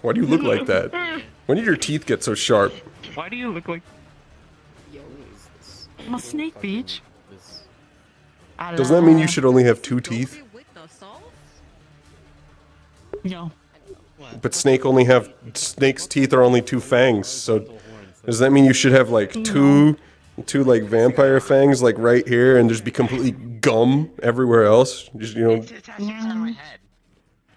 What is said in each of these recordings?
Why do you look like that? When did your teeth get so sharp? Why do you look like Yo, what is this? I'm a snake, Peach? This. Doesn't that mean you should only have 2 teeth? No. But snake's teeth are only 2 fangs, so does that mean you should have like two like vampire fangs like right here and just be completely gum everywhere else? Just, you know. It's actually inside of my head.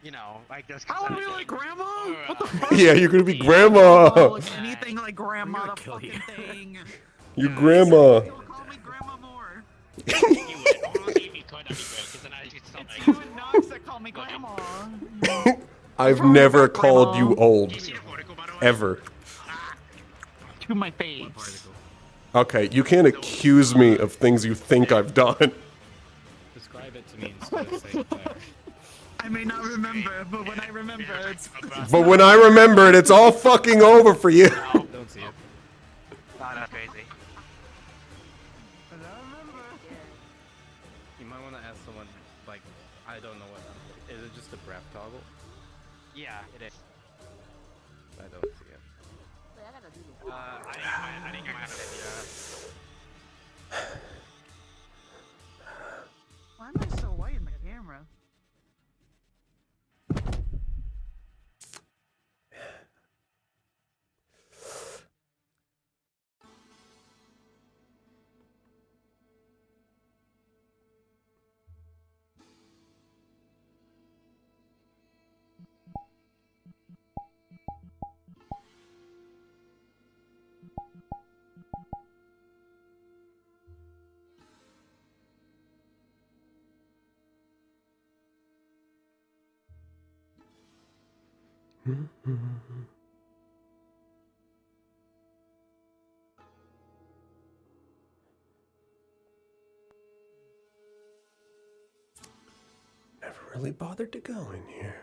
You know, like this. I want to be like grandma. What the fuck? Yeah, you're gonna be Oh, grandma. like anything like grandma, the fucking thing. Your grandma. Don't call me grandma more. You would. Only if you could, that'd be great. Because then I do It's something. you and Knox that call me grandma. I've never called you old. You see the particle, by the way? Ever. To my face. Okay, you can't accuse me of things you think I've done. Describe it to me instead of saying that. I may not remember, but when I remember, it's. But when I remember it, it's all fucking over for you. Don't see it. Oh, that's crazy. You might want to ask someone, like, I don't know what. Is it just a breath toggle? Yeah, it is. I don't see it. I didn't get my Why am I so white in the camera? Never really bothered to go in here.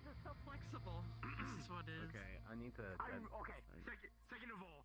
It's so flexible. This is what it is. Okay, I need to. Okay, second of all,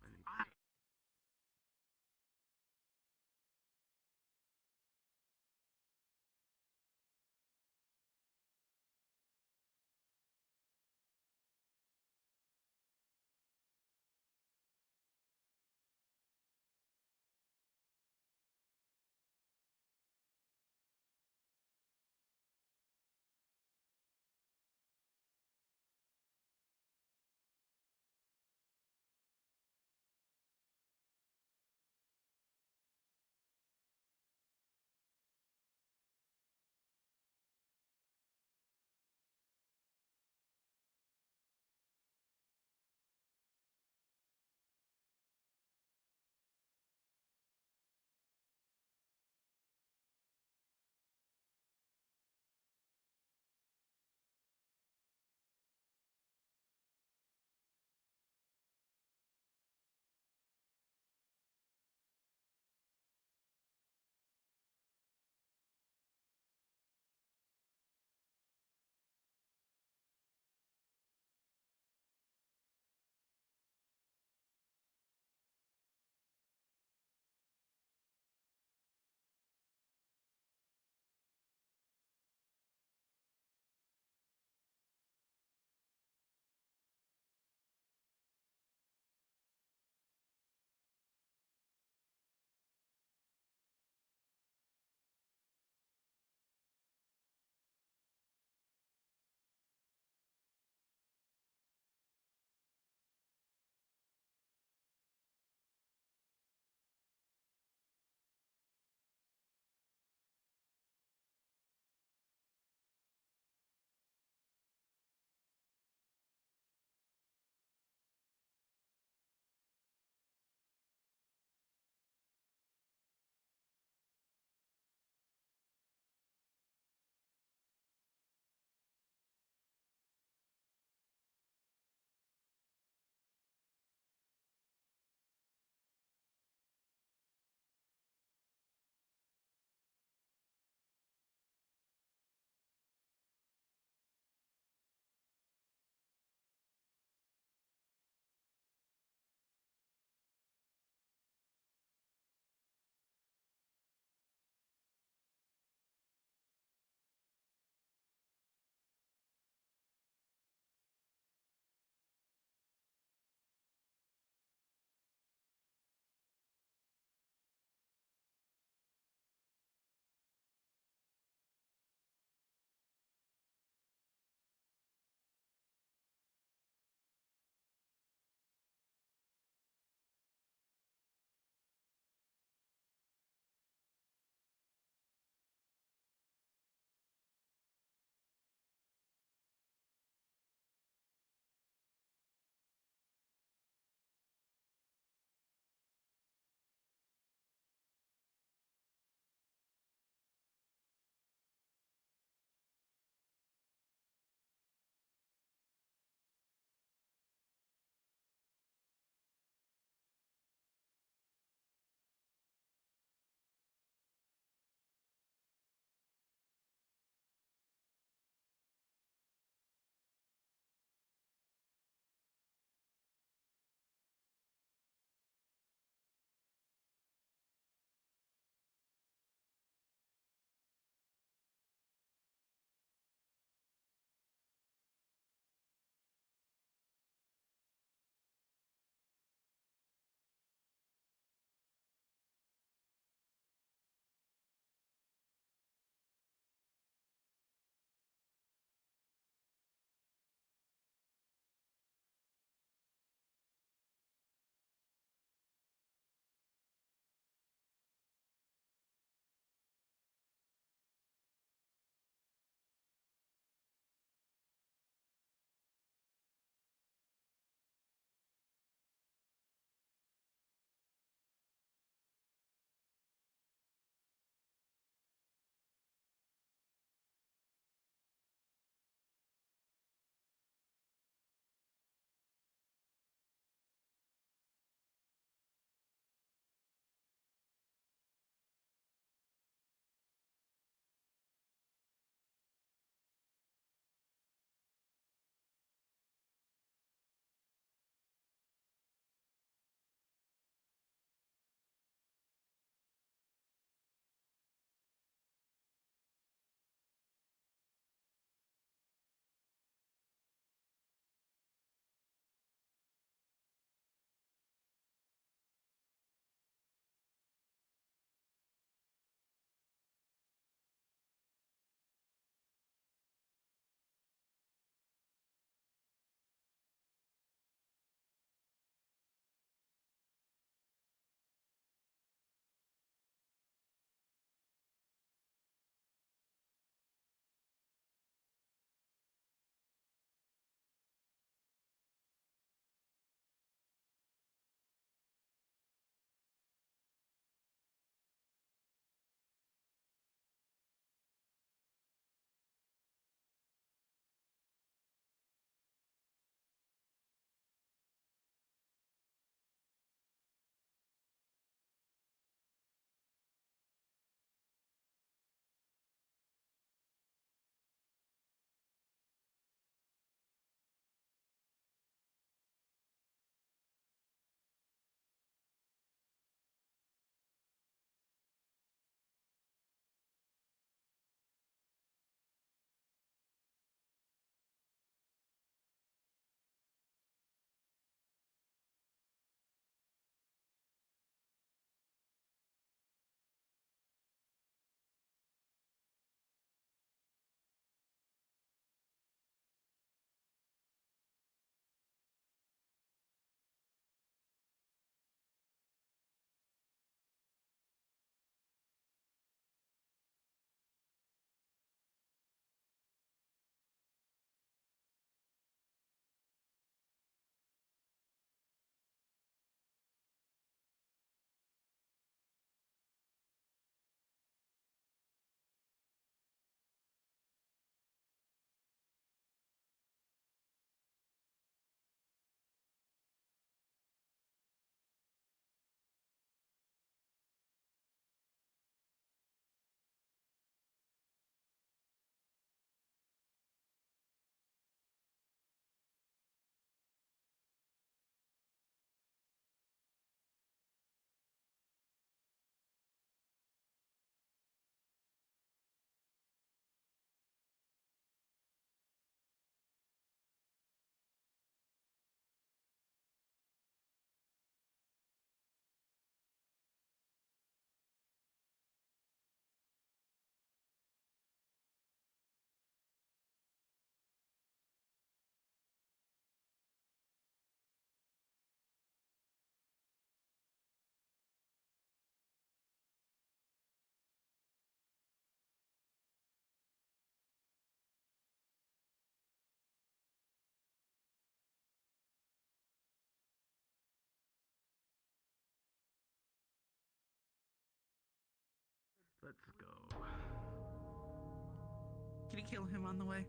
kill him on the way.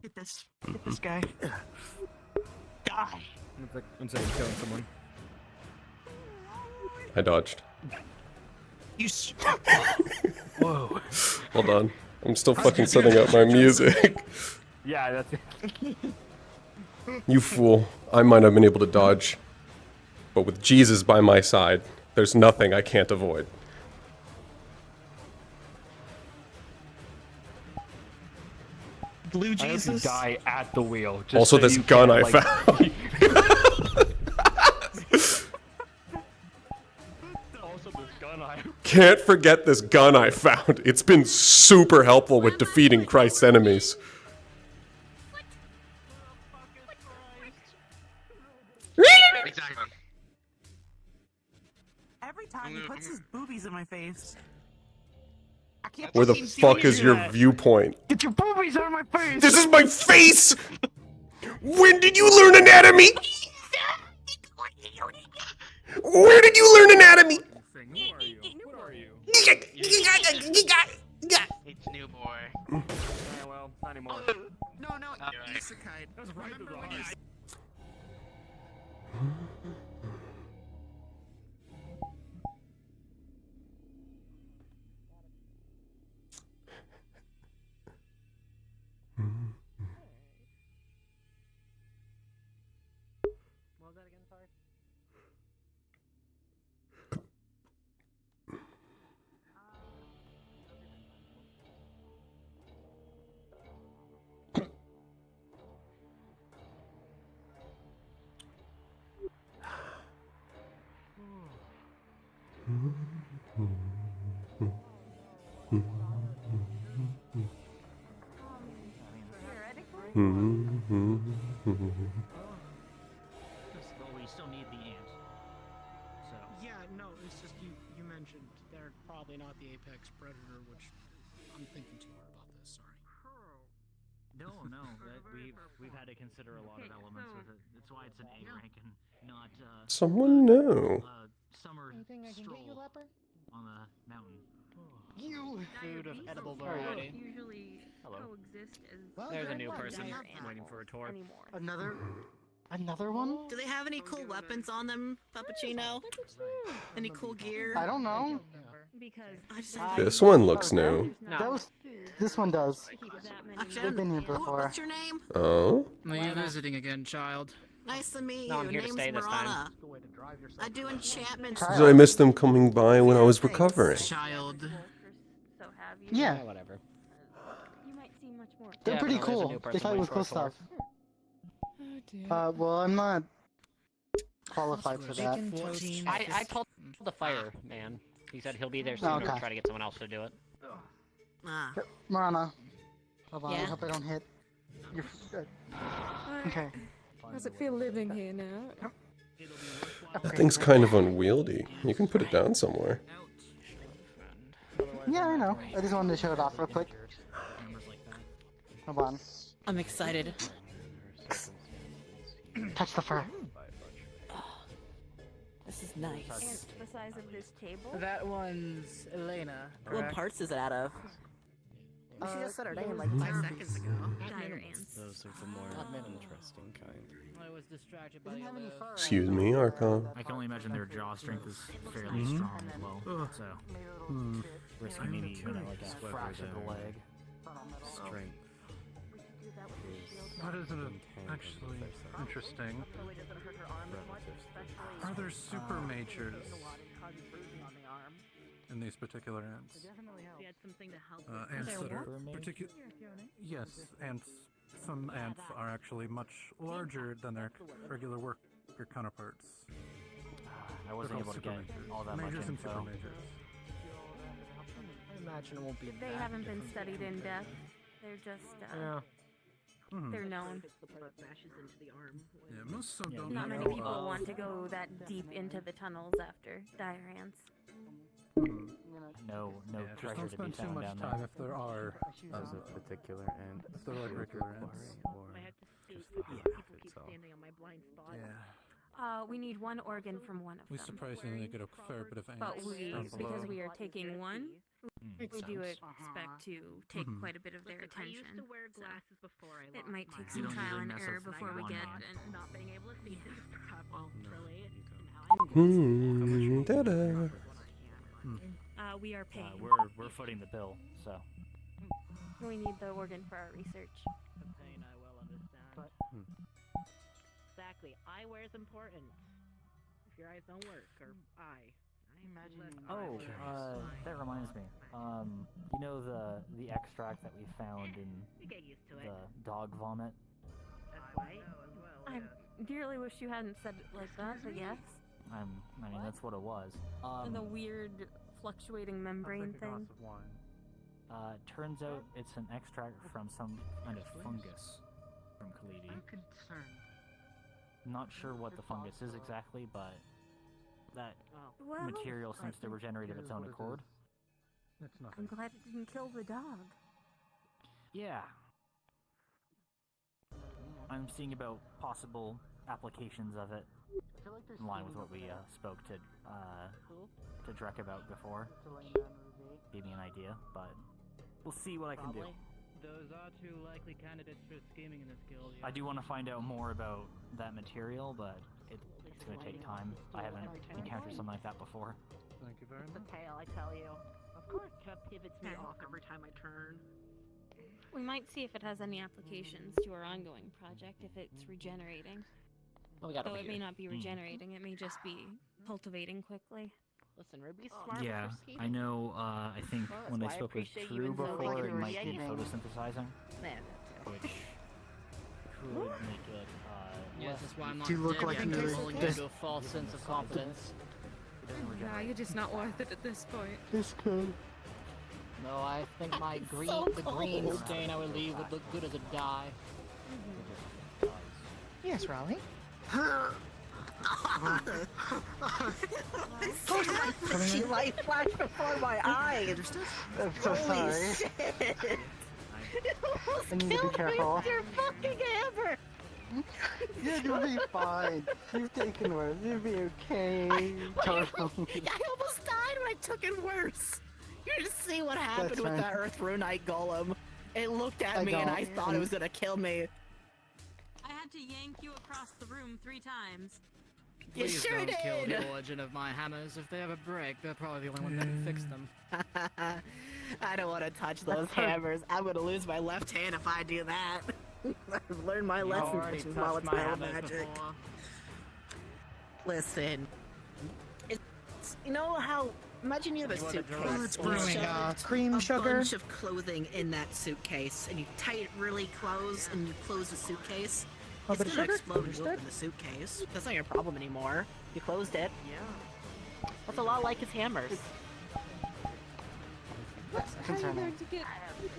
Hit this. Hit this guy. Die. Instead of killing someone. I dodged. You. Whoa. Hold on. I'm still fucking setting up my music. Yeah, that's it. You fool. I might have been able to dodge. But with Jesus by my side, there's nothing I can't avoid. Blue I hope you Jesus. die at the wheel. Just Also, so this you gun can't, I like, found. Also, this gun I. Can't forget this gun I found. It's been super helpful with defeating Christ's enemies. Exactly. Every time he puts his boobies in my face. I can't Where the fucking see fuck you is do your that. viewpoint? Get your boobies out of my face! This is my face! When did you learn anatomy? Where did you learn anatomy? Who are you? What are you? It's new boy. Yeah, well, not anymore. No, isekai. That was right through the Remember when you heart. What was that again? Sorry. But we still need the ant. So. Yeah, no, it's just you mentioned they're probably not the apex predator, which I'm thinking too hard about this, sorry. No, that we've had to consider a lot of elements with it. That's why it's an A rank and not Someone know. summer Anything I can get you, stroll leper? on the mountain. You! Food of edible variety. Usually Hello. coexist as Well, There's a there new was. person dire waiting for a tour. anymore. Another one? Do they have any cool weapons on them, Puppuccino? Any cool gear? I don't know. Because I just This one looks new. This one does. Actually, We've been here before. what's your name? Oh? Are you visiting again, child? Nice to meet No, you. I'm here to Name's stay this time. Marana. I do enchantments. Did I miss them coming by when I was recovering? Child. So have you? Yeah. Whatever. You might see much more. They're Yeah, pretty but there's a cool. new They person fight waiting with for cool a tour. stuff. Well, I'm not qualified for that. I told the fireman. He said he'll be there soon. Okay. We'll try to get someone else to do it. Ah. Marana. Hold on, I Yeah? hope I don't hit. You're okay. How's it feel living here now? That thing's kind of unwieldy. You can put it down somewhere. Yeah, I know. I just wanted to show it off real quick. Hold on. I'm excited. Touch the fur. This is nice. And the size of this table? That one's Elena. What parts is it out of? She just said her name like 5 seconds ago. Dire ants. Those are the more interesting kind. I was distracted by Doesn't have any fur. Excuse me, Archon. I can only imagine their jaw strength is fairly strong as well. So risky maybe even like a fraction of the leg. Strength. That is actually interesting. Are there super majors in these particular ants? We had something to help Ants that are particular. Yes, ants. Some ants are actually much larger than their regular worker counterparts. I wasn't able to get all that much Majors and super info. majors. I imagine it won't be They haven't been studied in depth. They're just, they're known. Yeah, most so don't Not know many people of- want to go that deep into the tunnels after dire ants. No Yeah, just treasure don't to be spend too found much down time there. if there are. As a particular ant. If they're like regular ants. Or I have to see just the people hive keep itself. standing on my blind spot. Yeah. We need one organ from one of We them. surprisingly get a fair bit of ants But down below. because we are taking one, we do sense. expect to take quite a bit of their attention. I used to wear glasses before I It might take You some don't trial usually and mess error with before we one get mod. and not being able to see this. Well, relate Ta-da. we are paying. We're footing the bill, so. We need the organ for our research. The pain I well understand. Exactly. Eyewear is important. If your eyes don't work, or eye. Oh, that reminds me. You know the extract that we found in You get used to it. the dog vomit? That's right. I dearly wish you hadn't said it like that, but yes. I mean, that's what it was. And the weird fluctuating membrane thing. Turns out it's an extract from some kind of fungus from Khalidi. I'm concerned. Not sure what the fungus is exactly, but that Well, material seems to regenerate of its own accord. It's I'm nothing. glad it didn't kill the dog. Yeah. I'm seeing about possible applications of it in line with what we spoke to Drek about before. Gave me an idea, but we'll see what I can do. Those are two likely candidates for scheming in this guild. I do want to find out more about that material, but it's going to take time. I haven't encountered something like that before. Thank you very The much. tail, I tell you. Of course, it pivots me off every time I turn. We might see if it has any applications to our ongoing project if it's regenerating. Oh, we got Though it may not be regenerating, it may just be cultivating quickly. Listen, Ruby's smart. Yeah, I know, I think when I spoke with True before, it might be photosynthesizing, which could make it, Yes, that's why I'm not Do you look dead like yet. you- I'm rolling this- into a false sense of confidence. it doesn't Nah, regenerate. you're just not worth it at this point. This could. No, I think my green, the green stain I would leave would look good as a dye. Yes, Raleigh. She light flashed before my eyes. I'm so sorry. Shit. I need to be careful. Your fucking hammer. Yeah, you'll be fine. You've taken worse. You'll be okay. Totally. I almost died when I took it worse. You just see what happened That's with fine. that Earth Runite golem. It looked at I me and don't. I thought it was gonna kill me. I had to yank you across the room 3 times. You Please sure don't kill did. the origin of my hammers. If they ever break, they're probably the only one that can fix them. I don't want to touch those hammers. I'm gonna lose my left hand if I do that. I've learned my lesson Already from touched volatile my hammers magic. before. Listen, it's, you know how? Imagine you have a You wanna suitcase. draw It's and you brewing, shove cream a sugar. bunch of clothing in that suitcase, and you tie it really close, and you close the suitcase. A It's bit of gonna sugar? explode when you Understood. open the suitcase. That's not your problem anymore. You closed it. Yeah. That's a lot like his hammers. How are you Concerning. going to get...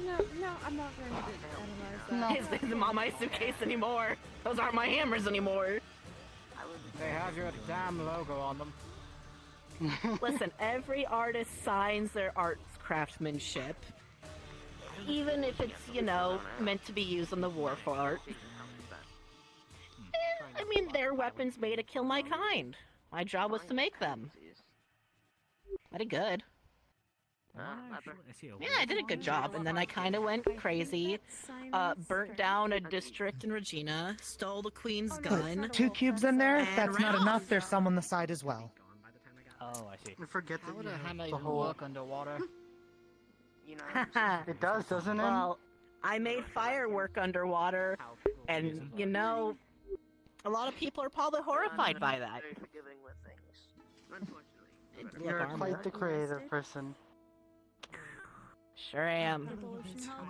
No, I'm not going to analyze that. His isn't on my suitcase anymore. Those aren't my hammers anymore. They have your damn logo on them. Listen, every artist signs their art's craftsmanship. Even if it's, you know, meant to be used on the war front. I mean, they're weapons made to kill my kind. My job was to make them. I did good. Yeah, I did a good job, and then I kind of went crazy. Burnt down a district in Regina, stole the queen's gun. 2 cubes in there? If And that's not ran enough, off. there's some on the side as well. Oh, I see. I forget How that would you a have hammer the even whole... work underwater? It does, doesn't it? Well, I made firework underwater, and, you know, a lot of people are probably horrified by that. It blew up You're armor. quite the creative person. Sure am.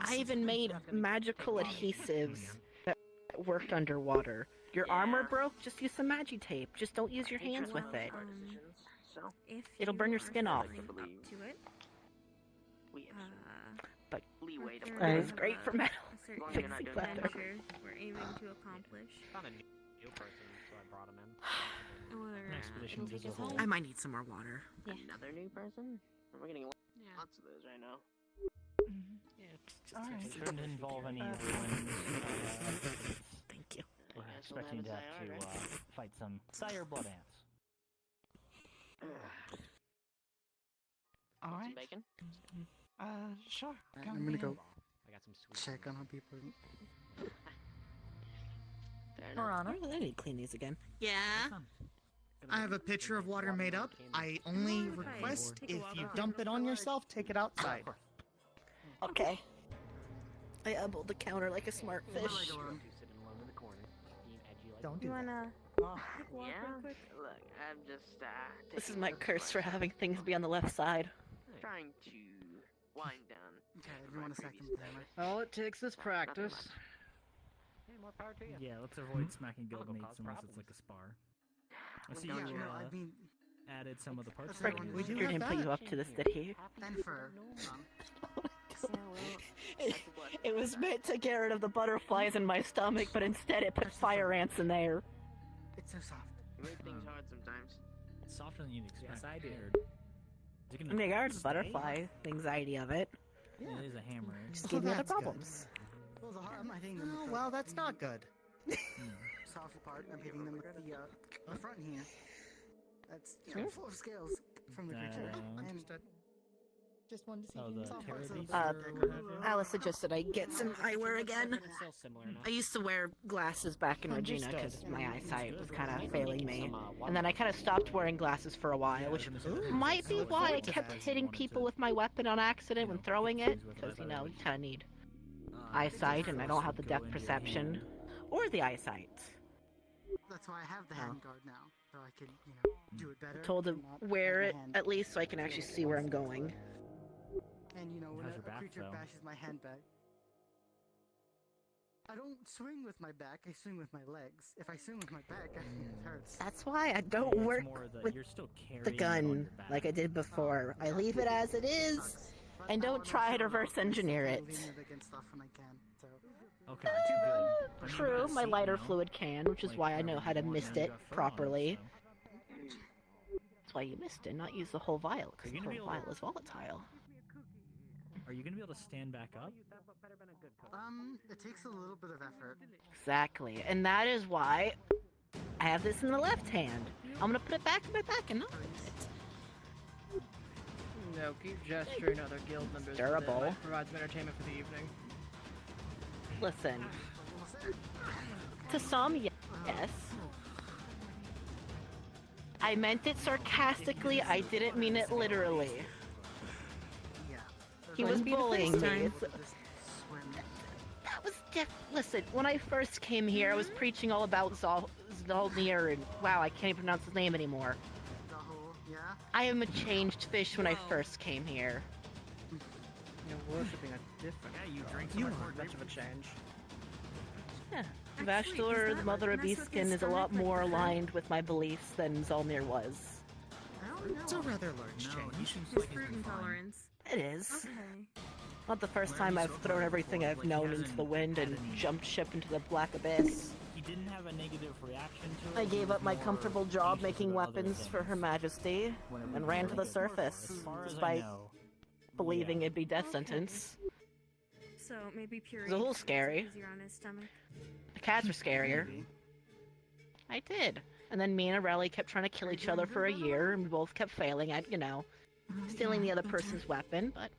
I even made magical adhesives that worked underwater. Your armor broke? Just use some magi tape. Just don't use your hands with it. If It'll burn your skin off. up to it, But Right. it's great for metal. a certain Fixing leather. adventure we're aiming to accomplish. Found a new person, so I brought him in. Or expedition it'll take as us a whole. home. I might need some more water. Another new person? We're getting lots of those right now. It shouldn't involve any ruins. Thank you. Perhaps expecting to have to fight some dire blood ants. Alright. Some bacon? Sure. I'm gonna go I got some sweet check on how people. Your Honor, I need to clean these again. Yeah. I have a pitcher of water made up. I only request if you dump it on yourself, take it outside. Okay. I elbowed the counter like a smart fish. Don't do You that. wanna Oh, walk yeah. real quick? Look, I'm just This is my curse for having things be on the left side. trying to wind down. Okay, everyone a second. All it takes is practice. Hey, more power to you. Yeah, let's avoid smacking guildmates unless it's like a spar. I see Yeah, you no, I mean, added some of the parts. Frick, we do Peter have didn't put that. you up to this, did he? and for It was meant to get rid of the butterflies in my stomach, but instead it put fire ants in there. it's so soft. You make things hard sometimes. It's softer than you'd expect. Yes, I do. In regards to butterfly anxiety of it, It is a hammer. just gave me other that's good. problems. Well, I'm hitting them. Oh, with well, that's not good. the soft part. I'm hitting them with the front here. That's full of scales from the creature. And Just wanted to see Oh, if you the saw terror parts of beast the- Uh, or what have you? Alice suggested I get some eyewear again. It's still similar enough. I used to wear glasses back in Regina because my eyesight was kind of failing me. And then I kind of stopped wearing glasses for a while, which might be why I kept hitting people with my weapon on accident when throwing it. Because, you know, you kind of need eyesight, and I don't have the depth perception or the eyesight. that's why I have the hand guard now, so I can, do it better. I'm told to and not wear have it my hand at least so I can actually see where I'm going. And when How's a your back, creature though? bashes my hand back, I don't swing with my back. I swing with my legs. If I swing with my back, it hurts. That's why I don't It's work more that with you're still the carrying it on gun your back. like I did before. I leave it as it is, But and now don't I'm try also to reverse not engineer it. leaning against stuff when I can. So Okay, good. I mean, True, that's my safe lighter now. fluid can, which is Like, why I know how to more mist than it you got fur on, properly. so. That's why you mist it, not use the whole vial, because Are the you gonna whole be able vial is volatile. Are you gonna be able to stand back up? it takes a little bit of effort. Exactly, and that is why I have this in the left hand. I'm gonna put it back in my back and not with it. No, keep gesturing other guild members. Durable. That provides some entertainment for the evening. Listen, to some, yes. I meant it sarcastically, I didn't mean it literally. Yeah. He was Wouldn't be the bullying first me. time. That was listen, when I first came here, I was preaching all about Zolnir, and wow, I can't even pronounce his name anymore. The whole, yeah. I am a changed fish when I first came here. You're worshipping a different. Yeah, you drink so You much are more much of a change. Yeah. Actually, does Vashdor, the that Mother of mess with Beastkin, his is a lot stomach like more that? aligned with my beliefs than Zolnir was. It's a rather large No, he change. seems His like he's fruit been fine. intolerance. It is. Okay. Not the first Where time he's I've so thrown far everything before, I've like, he known into hasn't the wind had and any- jumped ship into the black abyss. He didn't have a negative reaction to it. I he gave was up my more comfortable job anxious making about other weapons for things. Her Majesty Whenever and we ran were to the like, surface, as far as I despite know, believing yeah. it'd be death Okay. sentence. So maybe puree. It was a little scary. Easier on his stomach. The cats were scarier. Maybe. I did. And then me and Raleigh kept trying to kill each other for a year, and we both kept failing at, stealing the other person's weapon, but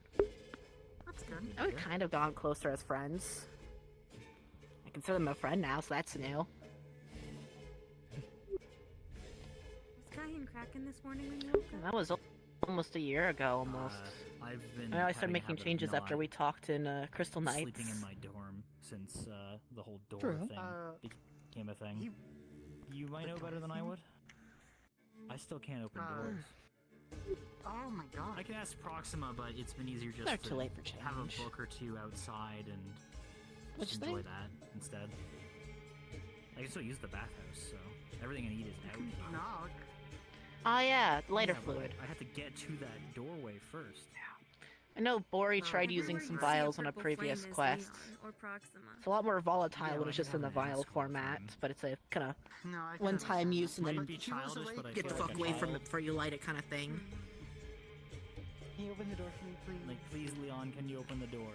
That's good. I would kind of gone closer as friends. I consider them a friend now, so that's new. Was Kahin cracking this morning when you woke up? That was almost a year ago, almost. I've been. I know I started having a making habit of changes after not we talked in Crystal Knights. sleeping in my dorm since the whole door True. thing became a thing. You might know better than I would. I still can't open doors. Oh my god. I can ask Proxima, but it's been easier just They're to too late for have a change. book or two outside and Which just enjoy thing? that instead. I can still use the bathhouse, so everything I need is out. Knock. Ah, yeah, lighter Yeah, but fluid. I have to get to that doorway first. I know Bori tried Everywhere using you some see vials on a purple previous flame is quest. Leon or Proxima. It's a lot more volatile Yeah, when well, it's I just can in the have an vial escort format, thing. but it's a kind of No, I can one-time understand use and that. then Might be But she was childish, awake. but I get the feel fuck like away a from it child. before you light it kind of thing. Can you open the door for me, please? Like, please, Leon, can you open the door?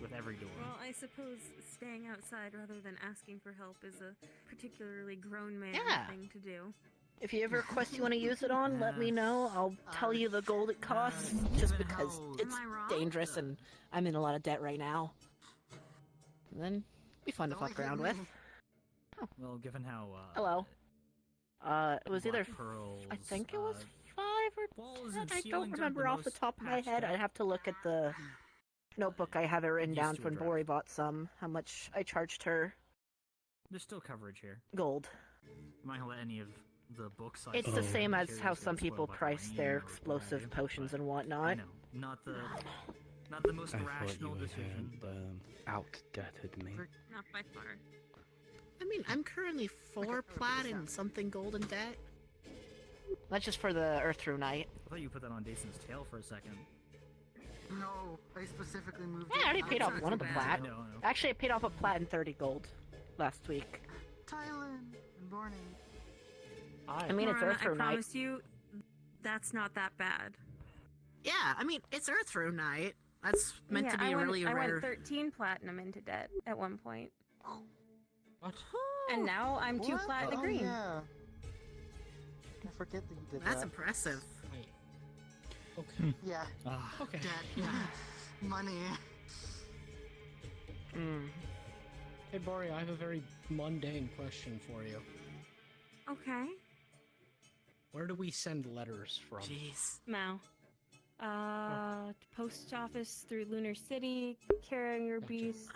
with every door. Well, I suppose staying outside rather than asking for help is a particularly grown man thing to do. If you have a quest you want to use it on, let me know. I'll tell you the gold it costs, just because it's dangerous and I'm in a lot of debt right now. And then, be fun to fuck around with. Well, given how Hello. It was either pearls, I think it was 5 or walls 10. and I don't ceilings aren't remember the off the most top of my patched head. up. I'd have to look at the notebook I have it written Used down to when address. Bori bought some. How much I charged her There's still coverage here. gold. You might let any of the books. I It's sold the same as materials how get some people spoiled by the price rain their or what explosive have you, potions and I whatnot. know, not the most rational decision. Outdebted me. Not by far. I mean, I'm currently 4 plat and something gold in debt. That's just for the Earth Through Night. I thought you put that on Dason's tail for a second. No, I specifically moved Yeah, I already paid off outside one of the bad. plat. I know. Actually, I paid off a plat and 30 gold last week. Thailand and Borneo. I mean, it's Marana, Earth Through I Night. promise you, that's not that bad. Yeah, I mean, it's Earth Through Night. That's meant to be I went, really I rare. went 13 platinum into debt at one point. What? And now I'm 2 What? plat in the Oh, green. yeah. I forget that you did That's that. impressive. Okay. Yeah. Okay. Debt. Money. Hey, Bori, I have a very mundane question for you. Okay. Where do we send letters from? Jeez. Mao. Post office through Lunar City, Carrier Beasts,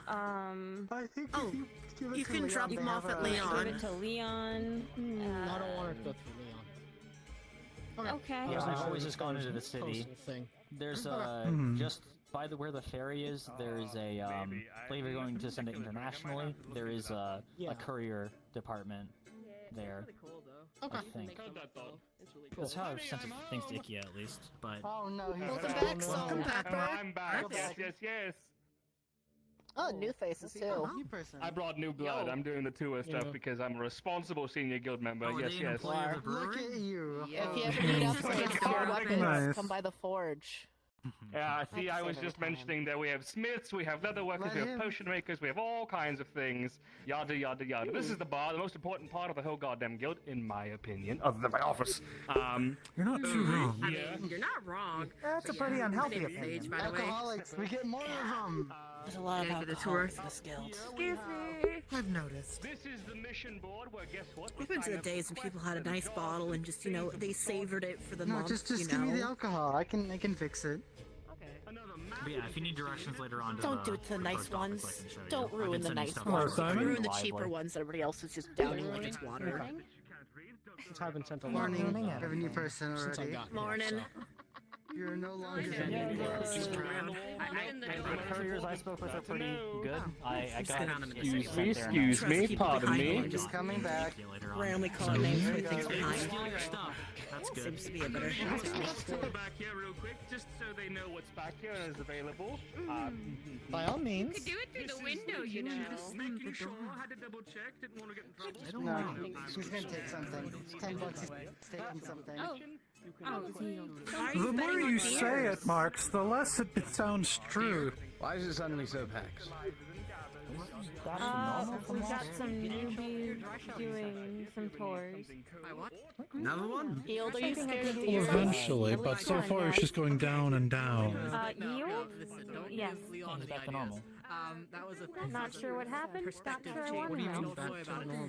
I think Oh, if you give it you to can Leon, drop they them have off at a- Leon. give it to Leon. I don't want it to go through Leon. Okay. Yeah, Wasn't I've sure always if just that gone was into the a city. postal thing. There's just by where the ferry is, there is a like if you're going to send it internationally, there is a courier department there. Okay. I think. That's how I've sent it. Thanks to Ikia, at least. But Oh no, he's Welcome back. back, Salt and Pepper. I'm back. Yes, yes. Oh, new faces too. New person. I brought new blood. I'm doing the tour stuff because I'm a responsible senior guild member. Oh, are yes, they an yes. employee of the Look brewery? at you. If you ever need upgrades to your weapons, Nice. come by the forge. Yeah, see, I I'd was say just every time. mentioning that we have smiths, we have leather workers, Let we have him. potion makers, we have all kinds of things. Yada, yada, yada. This is the bar, the most important part of the whole goddamn guild, in my opinion, other than my office. You're not too wrong. I mean, you're not wrong. That's a But pretty yeah, unhealthy my name is opinion. Sage, by the way. Alcoholics, we get more of them. There's a lot of Yeah, give it a alcohol tour. in this guild. Excuse me. I've noticed. This is the mission board where, guess what? I've been to the days when people had a nice bottle and just, they savored it for the No, month, just you give me the know. alcohol. I can fix it. But yeah, if you need directions later on to Don't the do it to the nice post office, I ones. can show you. Don't I've been ruin the sending nice stuff Hello, ones. over Simon. Ruin the lively. cheaper ones that everybody else is just downing like it's water. Since I've been sent a Morning. letter, We have a new person since I already. got Morning. here, You're no longer Just the proud. The couriers I spoke with are pretty good. I Just got anonymous. Excuse sent me, there. excuse Trust me, people pardon behind me. you, Just coming back. Later on. Randomly calling names for things Steal behind. your stuff. That's good. Seems to be a better Go back here real quick, just so they know what's back here and is available. By all means. Could do it through the window, you know. Just making sure, I had to double check, didn't want to get in trouble. No, she's gonna take something. It's $10. He's taking something. The more you say it, Marks, the less it sounds true. Why is it suddenly so packed? We've got some newbies doing some tours. Another one? Yield, are you scared of Well, the eventually, but so far it's just going down and down. Yield? Yes. Things back to normal. That was Not sure what happened. Not sure I want What do to you mean know. back to normal?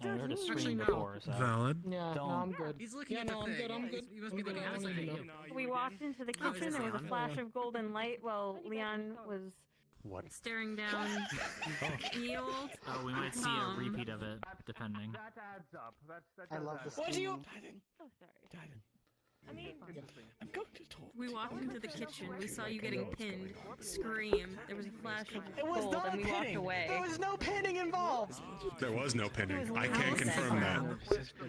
I heard a scream before, so Valid. Yeah, Don't- no, I'm good. He's looking Yeah, at no, the I'm thing. good, I'm Yeah, good. he must I'm be good, looking I at don't the need to thing. know. We walked into the kitchen. There was a flash of golden light while Leon was staring down Yield. Oh, we might see a repeat of it, depending. That adds up. I love this. What are you? Oh, sorry. I mean, I'm going to talk. we walked into the kitchen. We saw you getting pinned. Scream. There was a flash of It was gold, not and we walked pinning. away. There was no pinning involved. There was no pinning. I can't confirm that.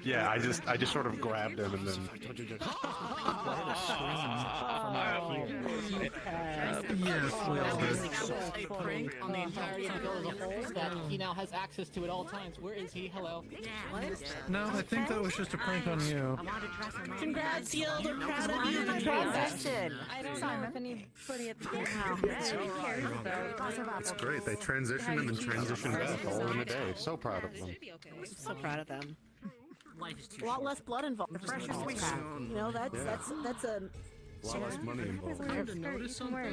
Yeah, I just sort of grabbed him and then. Yes, we all did. A prank on the entirety of the guild as a whole that he now has access to at all times. Where is he? Hello. No, I think that was just a prank on you. Congrats, you Guild are proud of you for transition. I don't know if anybody at the game cares about. It's great. They transition and then transition back all in a day. So proud of them. So proud of them. Life is too A lot short. less blood involved. You know, that's a A lot less money involved. a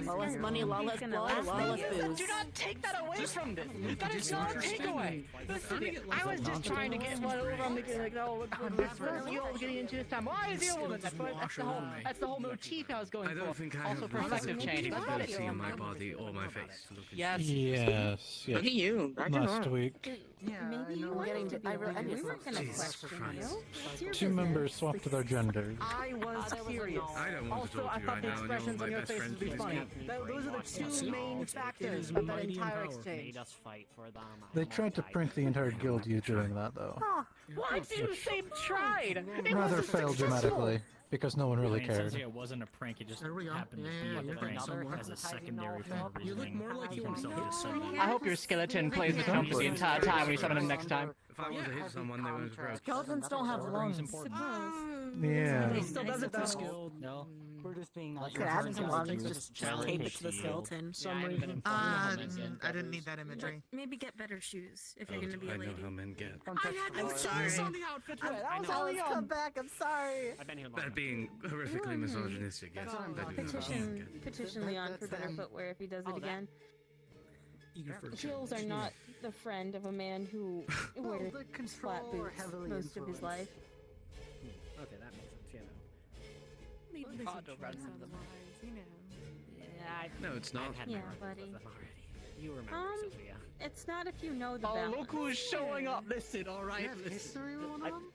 lot less money, a lot less blood, a lot less booze. Do not take that away from this. That is not a takeaway. Listen, I was just trying to get one over on the like, oh, what you all getting into this time. Why is he a woman? That's the whole motif I was going for. I don't think I Also have perspective change. That's not it. visibility on my body or my face. Yes. Yes. Look at you. Last week, Maybe you weren't to be worried. We weren't gonna question you. It's your two business. members swapped their genders. I was curious. I don't want to Also, talk I to you thought right the now, and expressions you're on my your best faces friend. would be Please funny. don't. Those are the two main factors of that entire exchange. Made us fight for them. They tried to prank the entire guild you doing that, though. Why do you say tried? It Rather was failed successful. dramatically, because no one really It says cared. here it wasn't a prank, it just There we go. happened to Yeah, be you're a prank somewhere. as a secondary form of You look reasoning. more like He you himself want just said that. I hope your skeleton plays with Trump the entire time when you summon him next time. If I want to hit someone, they won't approach. Skeletons don't have lungs. Yeah. He still does it though. No. We're just being Could add some lungs, just tape it to the skeleton. I didn't need that imagery. Maybe get better shoes if you're Oh, gonna be a I know lady. how men get. I'm sorry. Alice, come back. I'm sorry. I've been here long That enough. being horrifically misogynistic, yes. I do know how men get. Petition Leon for better footwear if he does it again. Heels are not the friend of a man who wears flat boots most of his life. Okay, that makes sense. Leave It's this hard to with run Trump from them. you know. No, it's not. I've had Yeah, my run buddy. with them already. You remember, Sophia. It's not if you know the Oh, balance. look who's showing up. Listen, all right. You have Listen. history with one of them?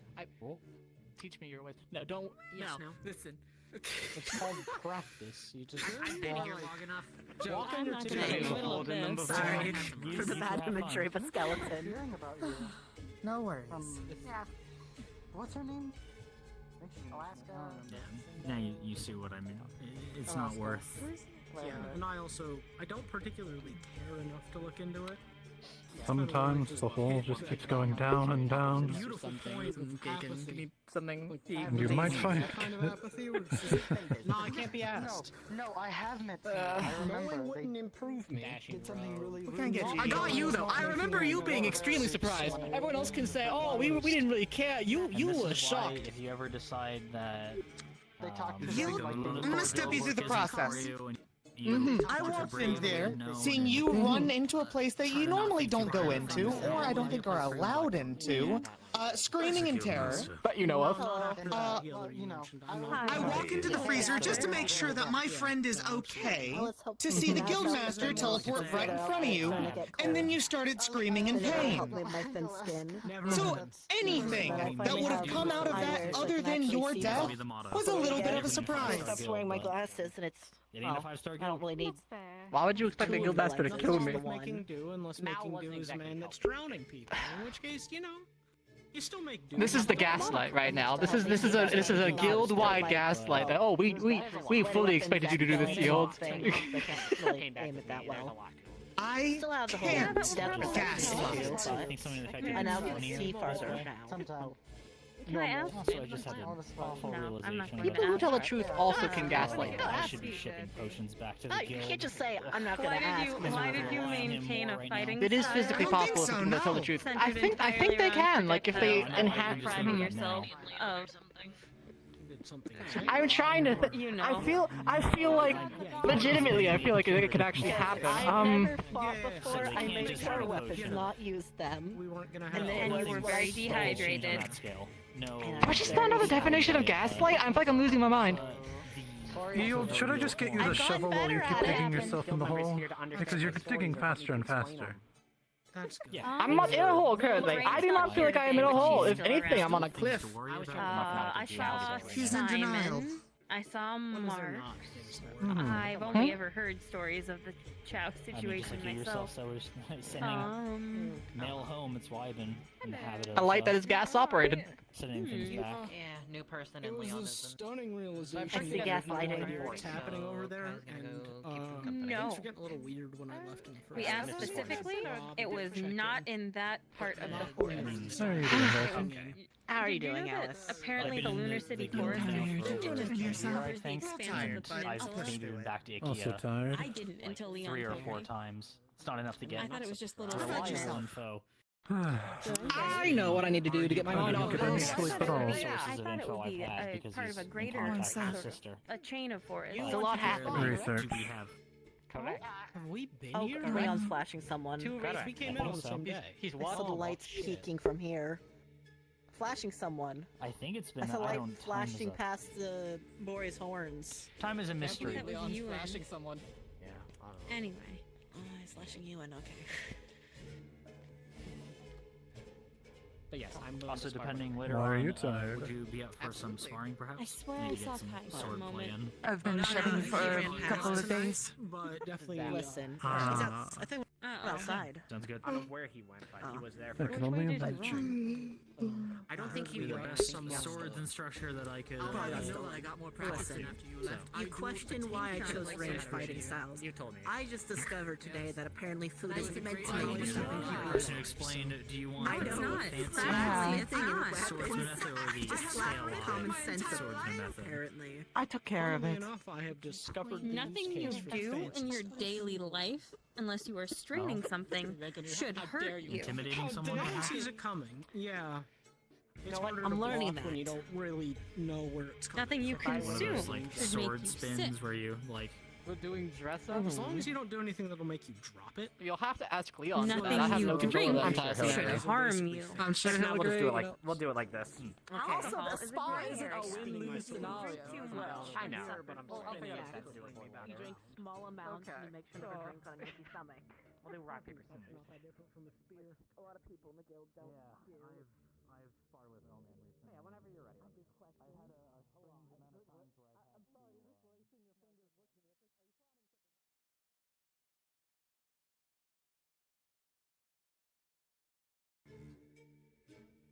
Teach me your ways. No, don't. Yes, no. no. Listen. It's called practice. You just I've been here long enough. Walk I'm under not to gonna the in the table. middle of this. Sorry You for the can bad have fun. imagery of a skeleton. Hearing about you. No worries. Yeah. What's her name? Alaska. Now you see what I mean. It's not worth. Yeah, and I don't particularly care enough to look into it. Sometimes the hole just keeps going down and down. Beautiful point and apathy. Something. And you might find Kind of apathy. Or no, I can't be asked. No, I have met them. I remember. Knowing wouldn't improve me. Did something really I got you though. I remember you being extremely surprised. Everyone else can say, "Oh, we didn't really care." You And this were is why shocked. if you ever decide that I'm gonna step you through the process. you I walked in there, know seeing that- you run into a place that you normally don't go into, or I don't think are allowed into, screaming in terror, that you know of. I walk into the freezer just to make sure that my friend is okay, to see the guildmaster teleport right in front of you, and then you started screaming in pain. So anything that would have come out of that other than your death was a little bit of a surprise. I stopped wearing my glasses, and it's. It ain't a 5-star I don't really need. Why would you expect the guildmaster to kill me? Making do unless making do is a man that's drowning people. In which case, you still make do. This is the gaslight right now. This is a guild-wide gaslight. That, oh, we fully expected you to do this, guild. Aim it that well. I can't gaslight. I think something in the fact that I now it's can funnier. see farther now. Can I ask? Also, I just had an awful No, I'm realization. not gonna People who tell the truth also can gaslight. I should be shipping potions back to the You guild. can't just say I'm not gonna ask. Why did you maintain a fighting It is style? physically possible for people to tell the truth. I think they can. Like if they enhance. Depriving yourself of I'm trying to. I feel like legitimately. I feel like it could actually happen. I've never fought before. I made sure weapons, not use them. We weren't gonna And then you were very dehydrated. No. I just found out the definition of gaslight. I feel like I'm losing my mind. Yield, should I just get you the shovel while you keep digging yourself in the hole? Because you're digging faster and faster. That's good. I'm not in a hole currently. I do not feel like I am in a hole. If anything, I'm on a cliff. I saw She's in denial. Simon. I saw Mark. Hmm. I've only ever heard stories of the Chow I mean, just situation like you yourself, myself. so we're sending mail home. It's why I've been in the habit of. A light that is gas operated. sending things back. Yeah, new person It in was a Leonism. stunning realization. I see gaslighting. idea what's happening over there, and No. things were getting a little weird when I left in the first We asked place. specifically, Bob it didn't was check not in that part of the forest. How are you Did doing, you know that Alice? apparently I've the been in Lunar the City Guild Forest now for just over a year, I covers the think. expanse of the I've peninsula. maybe been back to Also IKEA tired. I didn't until Leon 3 or told 4 me. times. It's not enough to get I thought it was just little reliable fragments. info. I know what I need to do to get my mind off Couldn't this. sleep at all. I Sources of thought it info would be I've had a because part he's of a in greater contact with his sort of- sister. a chain of forests. There's a lot happening. Research. Do we have? Correct. Have we been Oh, here? Leon's flashing someone. We came in on the same day. He's I saw the lights peeking from here. Flashing someone. I think it's I been. saw I light don't. flashing past the boy's horns. Time is a mystery. That was Leon's you flashing and... someone. Yeah. I don't know. Anyway. Oh, he's flashing you in, okay. But yes, I'm willing Also, to spar depending with later Why are on, you tired? would you be up for some sparring, perhaps? I swear Maybe I get saw some Kai for a sword moment. play in. I've been shedding for a couple of days. But definitely. Listen, Ah. I think we're Uh-oh. outside. Sounds good. I don't know where he went, but he was there I for. can only Which way did imagine. I don't think he Be the went. best Some swords instructor that I could. I'll probably know that I got more practice Listen, after you left. you question why I chose ranged fighting styles. You told me. I just discovered today that apparently food isn't meant to I make need you a something person to explain. Do you want I the don't. fancy It's not. swordsman method or the Just scale lack common sense swordsman method? apparently. I took care of Funnily it. enough, I have discovered Nothing you these case for do fancy in your stuff. daily life, unless you are straining something, should hurt you. Intimidating How someone? dare you sees it coming? Yeah. It's know what? harder I'm to learning block when that. you don't really know where it's coming. Nothing you One of consume those like should make sword you spins sick. where you like. We're doing dress up. As long as you don't do anything that'll make you drop it. You'll have to ask Leon. Nothing I have you no control drink of that entire should scenario. harm you. I'm sure No, we'll just do it like agree. we'll do it like this. Also, the spa isn't a win-lose scenario. I know, but I'm Well, just okay, thinking yeah, to do it for you drink small amounts and you make sure never drink on an empty stomach. We'll do rock paper scissors. A lot of people in the guild don't do. I've sparred with Oman recently. Yeah, whenever you're ready. I had a strange amount of times where I've had. I'm sorry, you're just lacing your fingers looking at this. Are you planning something?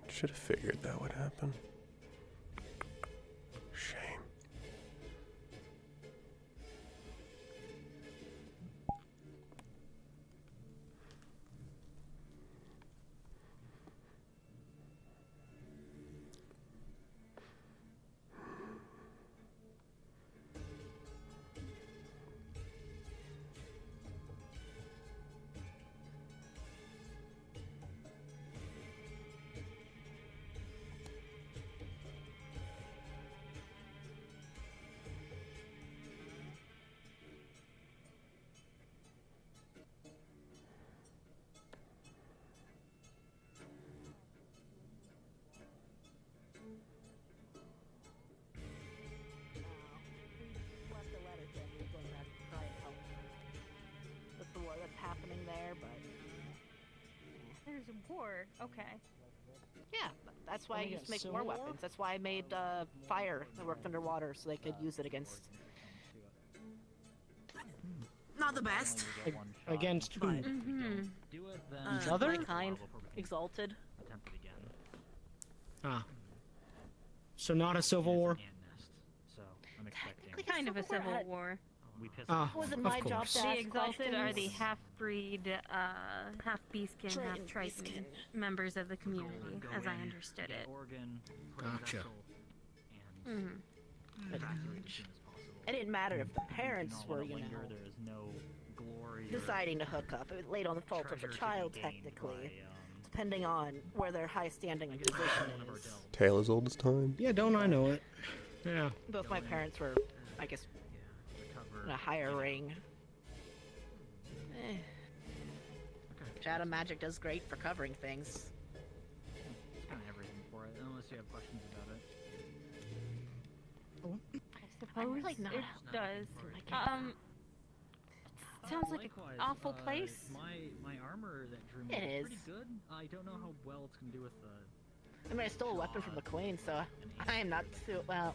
Should have figured that would happen. Shame. there's a war. Okay. Yeah, that's why I used to make more weapons. That's why I made fire that worked underwater so they could use it against. Not the best. Against who? Each other? My kind. Exalted. Ah. So not a civil war? Kind of a civil war. Ah, wasn't of my job course. to The ask Exalted are the questions. half-breed, half-beastkin, half-triton members of the community, as I understood it. Gotcha. It didn't matter if the parents were, you know, deciding to hook up. It laid on the fault of the child, technically, depending on where their high standing and position is. Tale as old as time. Yeah, don't I know it? Yeah. Both my parents were, I guess, in a higher ring. Shadow magic does great for covering things. It's kind of everything for it, unless you have questions about it. I suppose it does. Sounds like an awful place. My armor that drew me It is is. pretty good. I don't know how well it's gonna do with the. I mean, I stole a weapon from the queen, so I am not too well.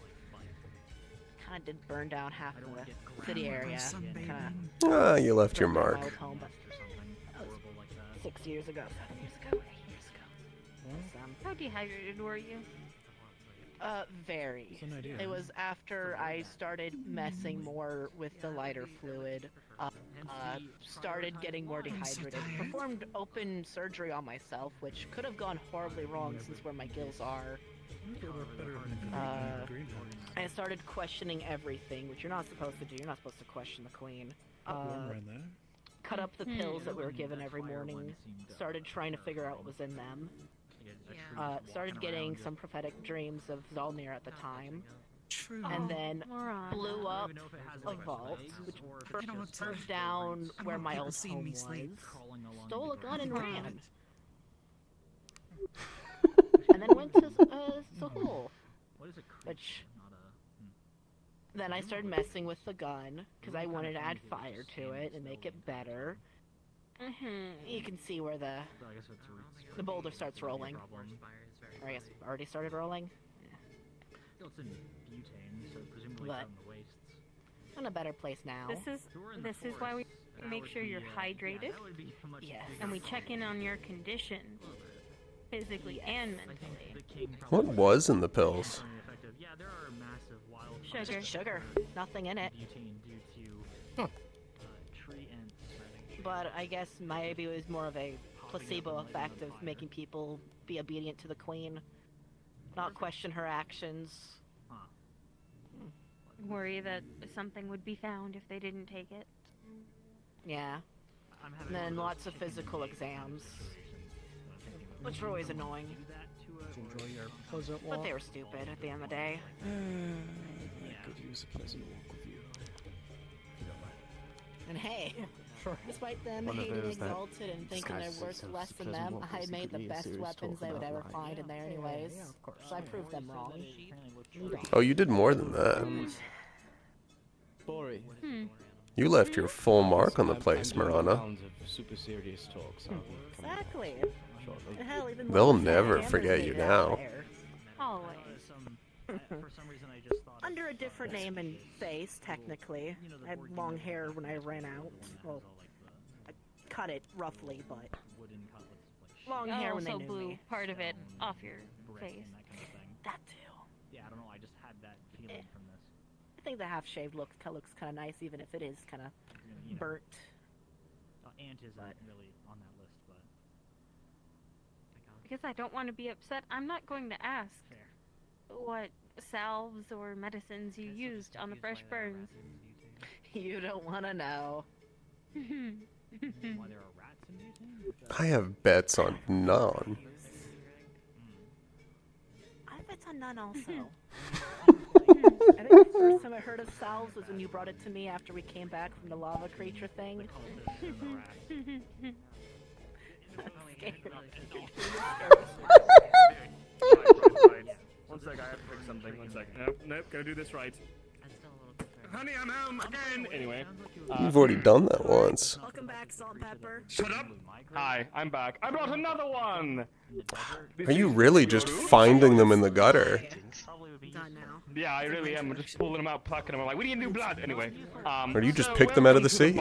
Kind of did burn down half of the city area. Ah, you left your mark. My old home, but that was 6 years ago, 7 years ago, 8 years ago. How dehydrated were you? Very. That's an idea. It was after I started messing more with the lighter fluid. Started getting more dehydrated. Performed open surgery on myself, which could have gone horribly wrong since where my gills are. I started questioning everything, which you're not supposed to do. You're not supposed to question the queen. Cut up the pills that we were given every morning. Started trying to figure out what was in them. Started getting some prophetic dreams of Zolnir at the time. And then blew up a vault, which burned down where my old home was. Stole a gun and ran. And then went to Sahul, which then I started messing with the gun because I wanted to add fire to it and make it better. You can see where the boulder starts rolling. Or I guess it already started rolling. Still, it's in butane, so presumably But it's on the wastes. I'm in a better place now. This is why we make sure you're hydrated. Yes. And we check in on your condition, physically and mentally. What was in the pills? Yeah, there are massive wild Sugar. Just sugar. Nothing in it. butane due to tree ants spreading. But I guess maybe it was more of a placebo effect of making people be obedient to the queen, not question her actions. Worry that something would be found if they didn't take it. Yeah. And then lots of physical exams, which were always annoying. Enjoy your pleasant walk. But they were stupid at the end of the day. I could use a pleasant walk with you. And hey, despite them One of hating those that Exalted and thinking they're disguises worth themselves less as than pleasant them, walkers, I it made could the be a best serious weapons talk they would about ever life. find in there anyways. So I proved them wrong. Oh, you did more than that. Bori. You left your full mark on the place, Marana. Super serious talks. Exactly. Hell, even They'll more never cameras forget made you it out now. there. Always. For some reason, I just thought. Under a different name and face, technically. I had long hair when I ran out. Well, I cut it roughly, but long hair when they also knew blew me. part of it off your face. That too. Yeah, I don't know. I just had that feeling from this. I think the half-shaved look looks kind of nice, even if it is kind of burnt. Ant isn't really on that list, but. Because I don't want to be upset, I'm not going to ask what salves or medicines you used on the fresh burns. You don't want to know. Why there are rats in butane? I have bets on none. I bet on none also. I think the first time I heard of salves was when you brought it to me after we came back from the lava creature thing. One sec, I have to fix something. One sec. Nope, gotta do this right. Honey, I'm home again. Anyway. You've already done that once. Welcome back, Salt and Pepper. Shut up. Hi, I'm back. I brought another one. Are you really just finding them in the gutter? Done now. Yeah, I really am. I'm just pulling them out, plucking them. I'm like, we need new blood. Anyway. Or do you just pick them out of the sea?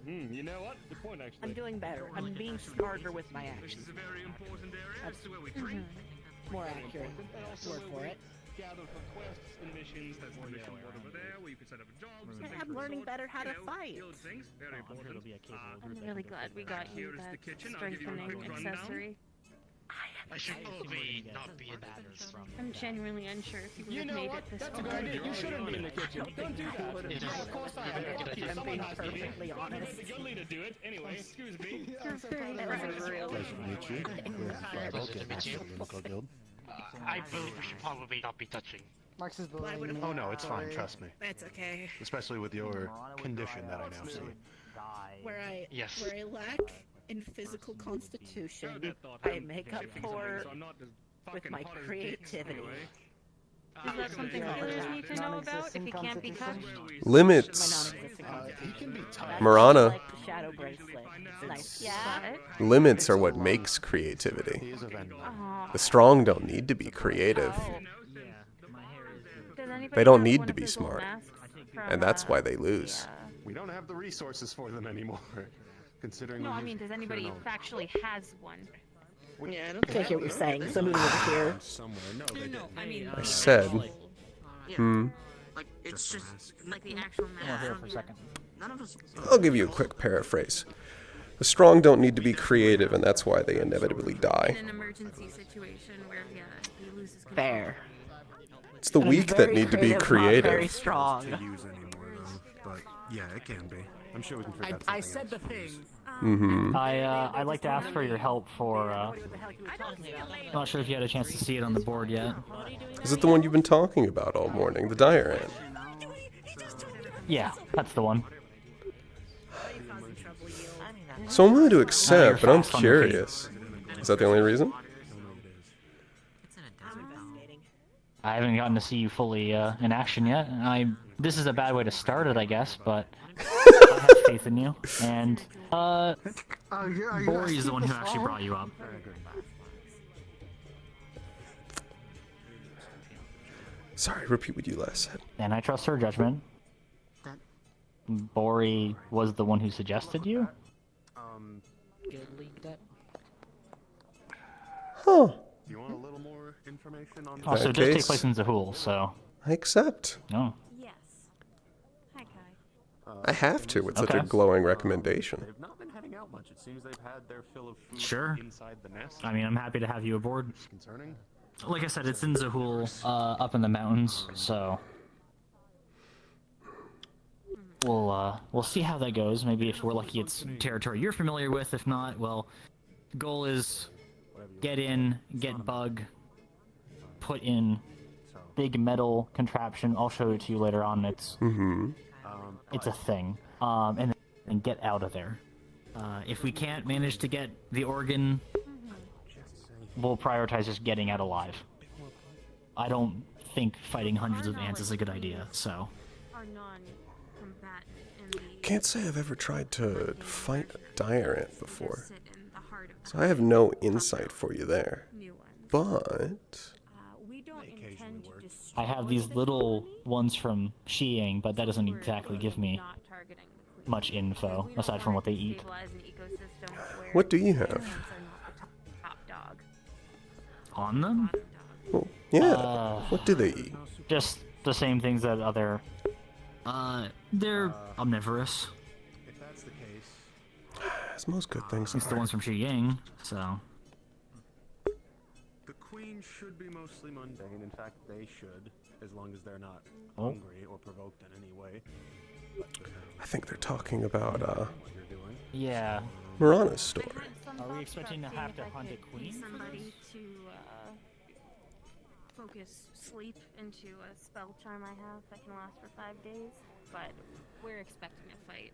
You know what? Good point, actually. I'm doing better. I'm being smarter with my actions. This is a very important area. That's This is where we drink. more accurate word for it. Gather for quests and missions. That's the mission board over there, where you can set up a job. Yeah, I'm learning better how to fight. Things, very important. I'm really glad we got you that strengthening accessory. I should probably not be in that. I'm genuinely unsure if you would You have know made what? it this That's a far. good idea. You shouldn't be in the kitchen. Don't do that. It is. Of course I am. I'm being perfectly honest. You'll need to do it. Anyway, excuse me. That was a real. Pleasure to meet you. We're Bible, get master of the Local Guild. I believe we should probably not be touching. Marx is bullying me. Oh no, it's fine, trust me. That's okay. Especially with your condition that I now see. Where I Yes. where I lack in physical constitution, I make up for with my creativity. Is that something healers need to know about if he can't be touched? Limits. That's Marana. like the shadow bracelet. It's nice. Yeah. Limits are what makes creativity. He is a vendor. The strong don't need to be creative. Does anybody They don't have need one to of be those old smart. masks from, And that's why they lose. We don't have the resources for them anymore. Considering No, we I use mean, does anybody criminal- factually has one? Yeah, I don't I hear what you're saying. Somebody over here. Somewhere. No, they didn't. I mean, I said, like it's just like the actual Well, mask. here for a second. None of us. I'll give you a quick paraphrase. The strong don't need to be creative, and that's why they inevitably die. In an emergency situation where he loses control. Fair. It's the I'm weak that very need to be creative, not very creative. strong. To use anymore though, but yeah, it can be. I'm sure we can figure out I something said else. the thing. Mm-hmm. I'd like to ask for your help for, not sure if you had a chance to see it on the board yet. Is it the one you've been talking about all morning? The diorama? Yeah, that's the one. So I'm willing to accept, but I'm curious. Is that the only reason? I haven't gotten to see you fully in action yet. This is a bad way to start it, I guess, but I have faith in you. And Bori is the one who actually brought you up. Sorry, repeat what you last said. And I trust her judgment. Bori was the one who suggested you? Huh. Do you want a little more information on Also, that it does take case, place in Zahul, so... I accept. No. Yes. Hi, Kai. I have to with such a Okay. glowing recommendation. They've not been heading out much. It seems they've had their fill of food Sure. inside the nest. I mean, I'm happy to have you aboard. Concerning? Like I said, it's in Zahul, up in the mountains, so... We'll see how that goes. Maybe if we're lucky it's territory you're familiar with. If not, well, goal is get in, get bug, put in big metal contraption. I'll show it to you later on. It's a thing. And then get out of there. If we can't manage to get the organ, we'll prioritize just getting out alive. I don't think fighting hundreds of ants is a good idea, so... Are non-combatant in the Can't say I've ever tried to fight a diorant before. sit in the heart of So I have no insight for you there. new ones. But We don't intend to destroy I have these little ones from Shiying, but that doesn't exactly give me not targeting the queen. much info, aside from what they eat. Stabilize an ecosystem where what do you ants have? are not the top dog. On them? Well, yeah. What do they eat? Just the same things that other... they're omnivorous. If that's the case, As most good things It's the are. ones from Shiying, so... the queen should be mostly mundane. In fact, they should, as long as they're not Oh. hungry or provoked in any way. I think they're talking about What you're doing. Yeah. Marana's story. Are we expecting to have to hunt a queen? Somebody to focus sleep into a spell charm I have that can last for 5 days, but we're expecting a fight.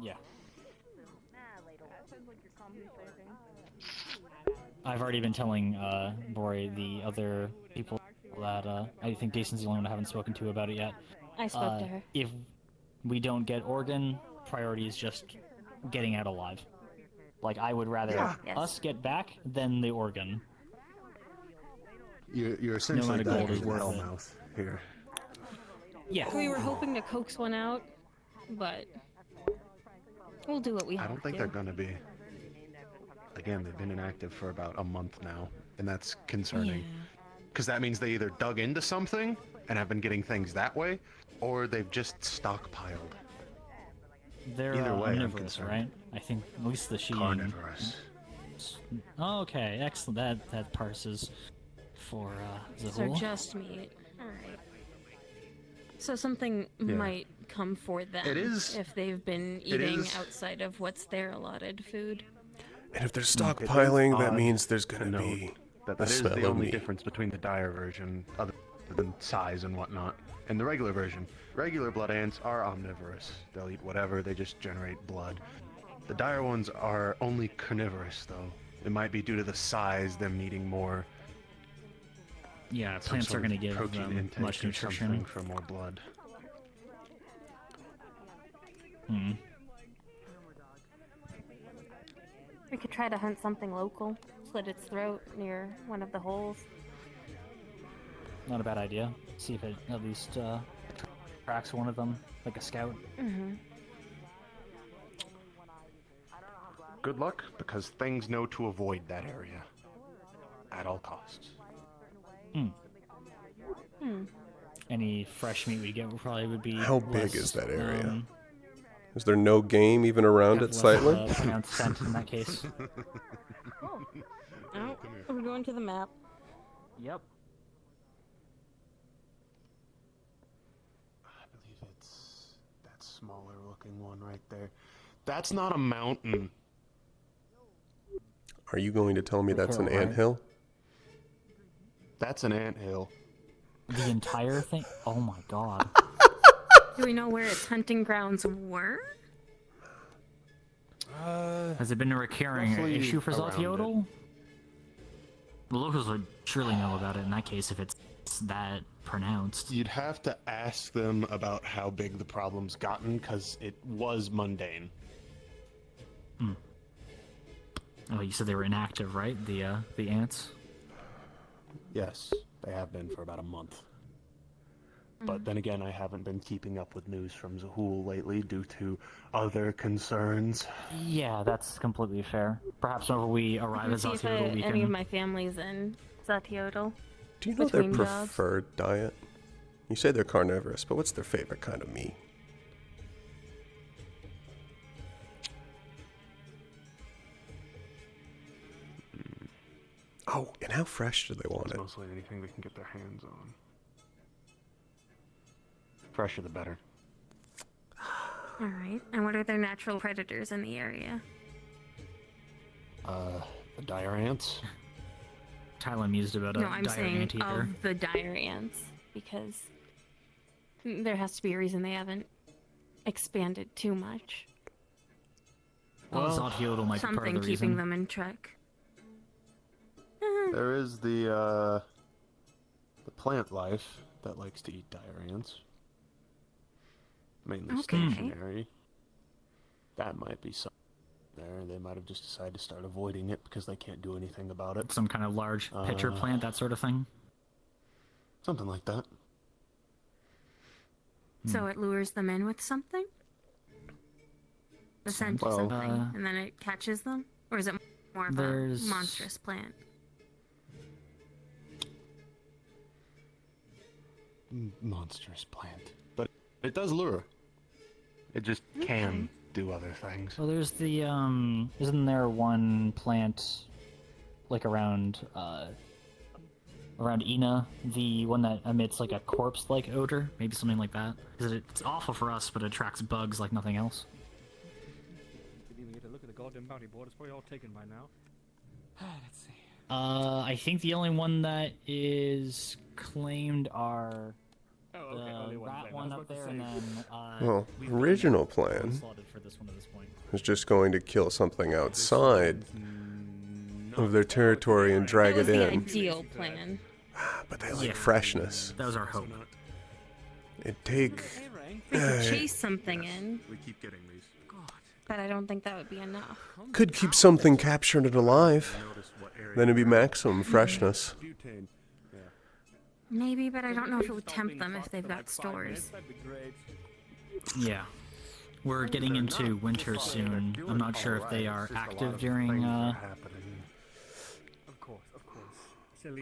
Yeah. I've already been telling Bori the other people that I think Jason's the only one I haven't spoken to about it yet. I spoke to her. If we don't get organ, priority is just getting out alive. Like, I would rather us get back than the organ. You're essentially No amount of gold is the worth it. hellmouth here. Yeah. We were hoping to coax one out, but we'll do what we have I don't think to. they're gonna be. Again, they've been inactive for about a month now, and that's concerning. Because that means they either dug into something and have been getting things that way, or they've just stockpiled. They're Either way, I'm omnivorous, concerned. right? I think at least the Sheehan. Carnivorous. Oh, okay, excellent. That parses for So Zahul. just meat. Alright. So something might come for them It is- if they've been it eating is- outside of what's their allotted food. And if they're It is stockpiling, that odd means there's to gonna note be that the is smell the of only meat. difference between the dire version, other than size and whatnot, and the regular version. Regular blood ants are omnivorous. They'll eat whatever, they just generate blood. The dire ones are only carnivorous, though. It might be due to the size, them needing more. Yeah, some plants sort are going to of give protein them intake much or nutrition. something for more blood. Hmm. We could try to hunt something local, slit its throat near one of the holes. Not a bad idea. See if it at least tracks one of them, like a scout. Mm-hmm. Good luck, because things know to avoid that area. At all costs. Any fresh meat we get would be. How big less, is that area? Is there no game even around it have less, slightly? pronounced scent in that case. Oh, we're going to the map. Yep. I believe it's that smaller looking one right there. That's not a mountain. Are you going to tell me that's an anthill? That's an anthill. The entire thing? Oh my god. Do we know where its hunting grounds were? Has it been a recurring roughly issue for around Zaltiodal? The locals would surely know about it in that case if it's that pronounced. You'd have to ask them about how big the problem's gotten, because it was mundane. Oh, you said they were inactive, right? The ants? Yes, they have been for about a month. But then again, I haven't been keeping up with news from Zahul lately due to other concerns. Yeah, that's completely fair. Perhaps whenever we arrive at See if Zaltiodal, we any of can... my family's in Zatiodal. Do you know their Between jobs. preferred diet? You say they're carnivorous, but what's their favorite kind of meat? Oh, and how fresh do they want It's it? mostly anything they can get their hands on. Fresher the better. Alright, and what are their natural predators in the area? The dire ants? Tyler mused about a No, I'm dire saying anteater. of the dire ants, because there has to be a reason they haven't expanded too much. Well, Zaltiodal might be part Something of the keeping reason. them in check. There is the plant life that likes to eat dire ants. Mainly Okay. stationary. That might be something there. They might have just decided to start avoiding it because they can't do anything about it. Some kind of large pitcher plant, that sort of thing. Something like that. So it lures them in with something? The scent or Well, something, and then it catches them? Or is it more of a there's- monstrous plant? Monstrous plant. But it does lure. It just can do other things. Well, there's the, isn't there one plant, like around Ina, the one that emits like a corpse-like odor? Maybe something like that? Because it's awful for us, but it attracts bugs like nothing else. Didn't even get to look at the goddamn bounty board. It's probably all taken by now. Let's see. I think the only one that is claimed are only one that claim. one I was up about to there, and say. then Well, we've got original one plan slotted for this one at this point. is just going to kill something outside of their territory and drag That was it the in. ideal plan. But they like freshness. That was our hope. It'd take... We could chase something in, We keep getting these. but I don't think that would be enough. Could keep something captured and alive. Then it'd be maximum freshness. Maybe, but I don't know if it would tempt them if they've got stores. Yeah. We're getting into winter soon. I'm not sure if they are active during,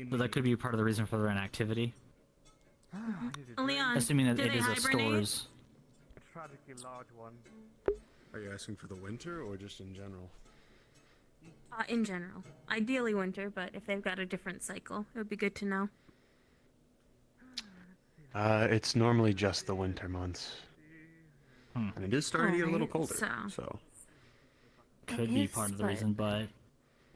but that could be part of the reason for their inactivity. Leon, Assuming that do it they is a hibernate? stores. A tragically large one. Are you asking for the winter or just in general? In general. Ideally winter, but if they've got a different cycle, it would be good to know. It's normally just the winter months. And it is starting to get a little colder, so... Could be part of the reason, but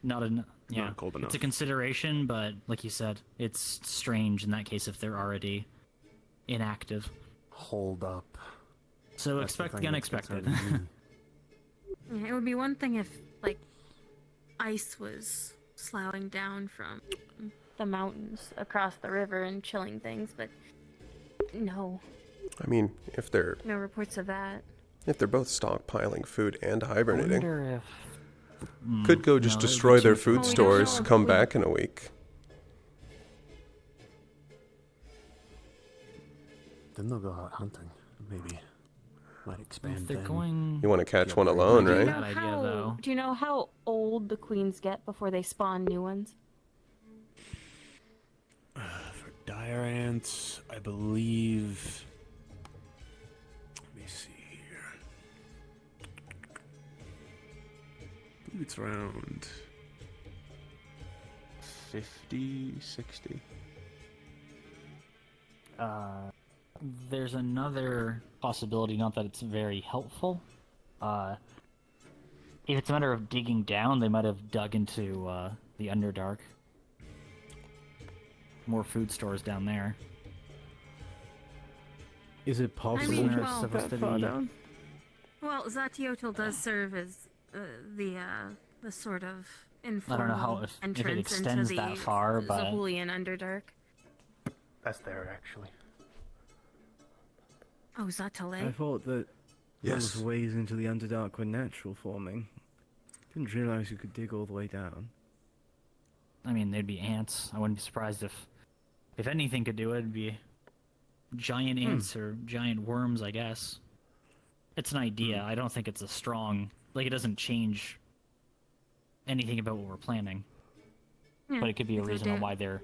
not enough. Yeah, Not cold it's enough. a consideration, but like you said, it's strange in that case if they're already inactive. Hold up. So That's expect the thing that's unexpected. concerning me. Yeah, it would be one thing if, like, ice was sloughing down from the mountains across the river and chilling things, but no. I mean, if they're No reports of that. both stockpiling food and hibernating, wonder if... could go just no, destroy their Oh, food stores, come back in a week. Then they'll go out hunting, maybe. Might expand they're then. going... You want to catch one alone, Do you right? know how, do you know how old the queens get before they spawn new ones? For dire ants, I believe... Let me see here. I believe it's around 50, 60. There's another possibility, not that it's very helpful. If it's a matter of digging down, they might have dug into the Underdark. More food stores down there. Is it possible? I mean, well, Zatiotl does serve as the sort of informal know how if it entrance extends into the that far, but- Zahulian Underdark. That's there, actually. Oh, Zatale? I thought that Yes. those ways into the Underdark were natural forming. Didn't realize you could dig all the way down. I mean, they'd be ants. I wouldn't be surprised if anything could do it, it'd be giant ants or giant worms, I guess. It's an idea. I don't think it's a strong... Like, it doesn't change anything about what we're planning. Yeah, But it could be a it's reason on why they're...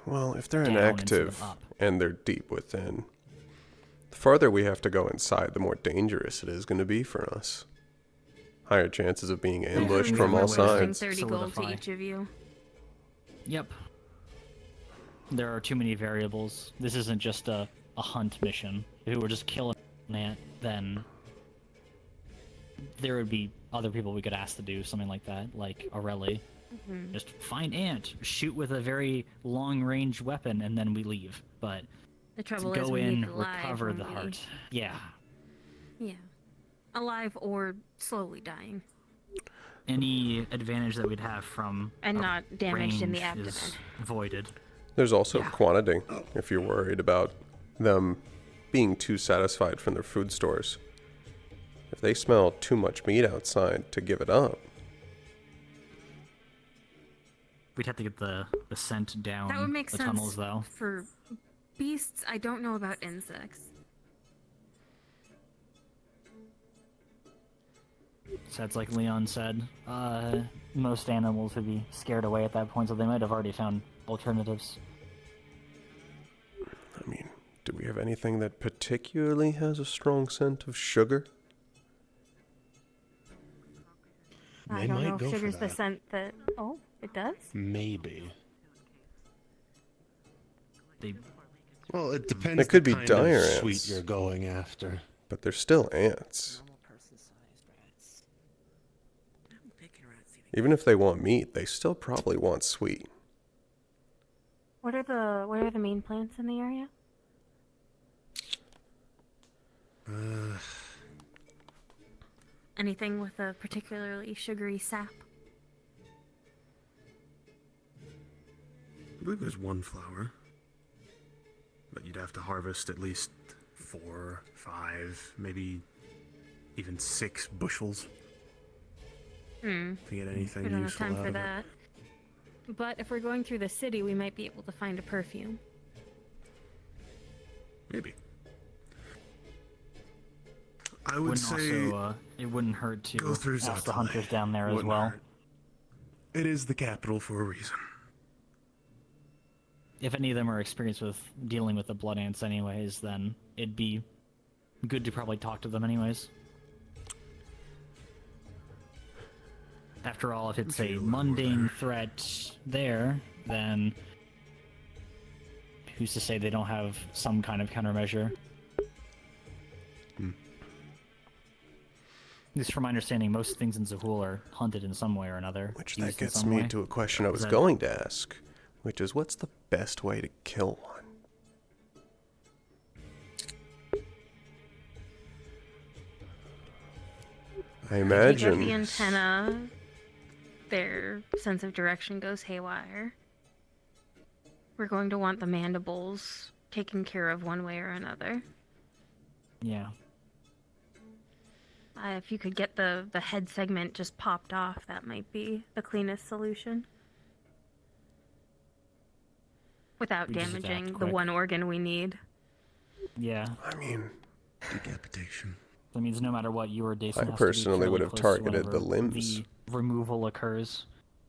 Well, if they're down instead inactive of up. and they're deep within, the farther we have to go inside, the more dangerous it is going to be for us. Higher chances of being ambushed from all sides. 30 gold to Solidify. each of you. Yep. There are too many variables. This isn't just a hunt mission. If it were just killing an ant, then there would be other people we could ask to do something like that, like a Raleigh. Mhm. Just find ant, shoot with a very long-range weapon, and then we leave. But The trouble to is go we need in, it alive recover when the we- heart. Yeah. Yeah. Alive or slowly dying. Any advantage that we'd have from And a not damaged in the range is abdomen. voided. There's also quantity, if you're worried about them being too satisfied from their food stores. If they smell too much meat outside to give it up, We'd have to get the scent down That would make the sense tunnels, though. for beasts. I don't know about insects. So it's like Leon said, most animals would be scared away at that point, so they might have already found alternatives. I mean, do we have anything that particularly has a strong scent of sugar? I They don't might know go if for sugar's the that. scent that. Oh, it does? Maybe. They... Well, it depends. It could the be kind dire of ants. sweet you're going after. But they're still ants. Even if they want meat, they still probably want sweet. What are the main plants in the area? Anything with a particularly sugary sap? believe there's one flower. But you'd have to harvest at least 4, 5, maybe even 6 bushels to get anything We don't have useful time out for of it. that. But if we're going through the city, we might be able to find a perfume. Maybe. I would Wouldn't say also, it wouldn't hurt to go through ask the Zatale. hunters down there as Wouldn't well. hurt. It is the capital for a reason. If any of them are experienced with dealing with the blood ants anyways, then it'd be good to probably talk to them anyways. After all, if it's a mundane threat there, then who's to say they don't have some kind of countermeasure? At least from my understanding, most things in Zahul are hunted in some way or another. Which used that in gets some me way. to a question I was Is that- going to ask, which is what's the best way to kill one? I If you imagine. get the antenna, their sense of direction goes haywire. We're going to want the mandibles taken care of one way or another. Yeah. If you could get the head segment just popped off, that might be the cleanest solution. Without We just adapt damaging the quick. one organ we need. Yeah. I mean, decapitation. That means no matter what, you or Dason I has to be personally fairly would have close targeted the whenever limbs. The removal occurs,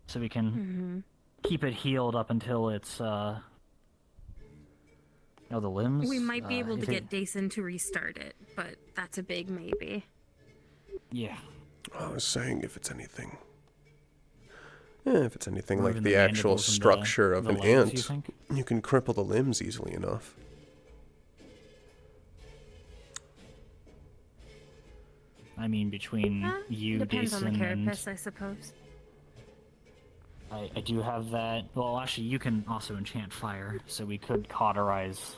so we can keep it healed up until it's the limbs. We might be able to if get Dason to restart it, but that's a big maybe. Yeah. I was saying if it's anything. Yeah, if it's anything Or like even the the actual mandibles and structure of the an legs, you ant, think? you can cripple the limbs easily enough. I mean, between you, Depends on the Dason, and carapace, I suppose. I do have that. Well, actually, you can also enchant fire, so we could cauterize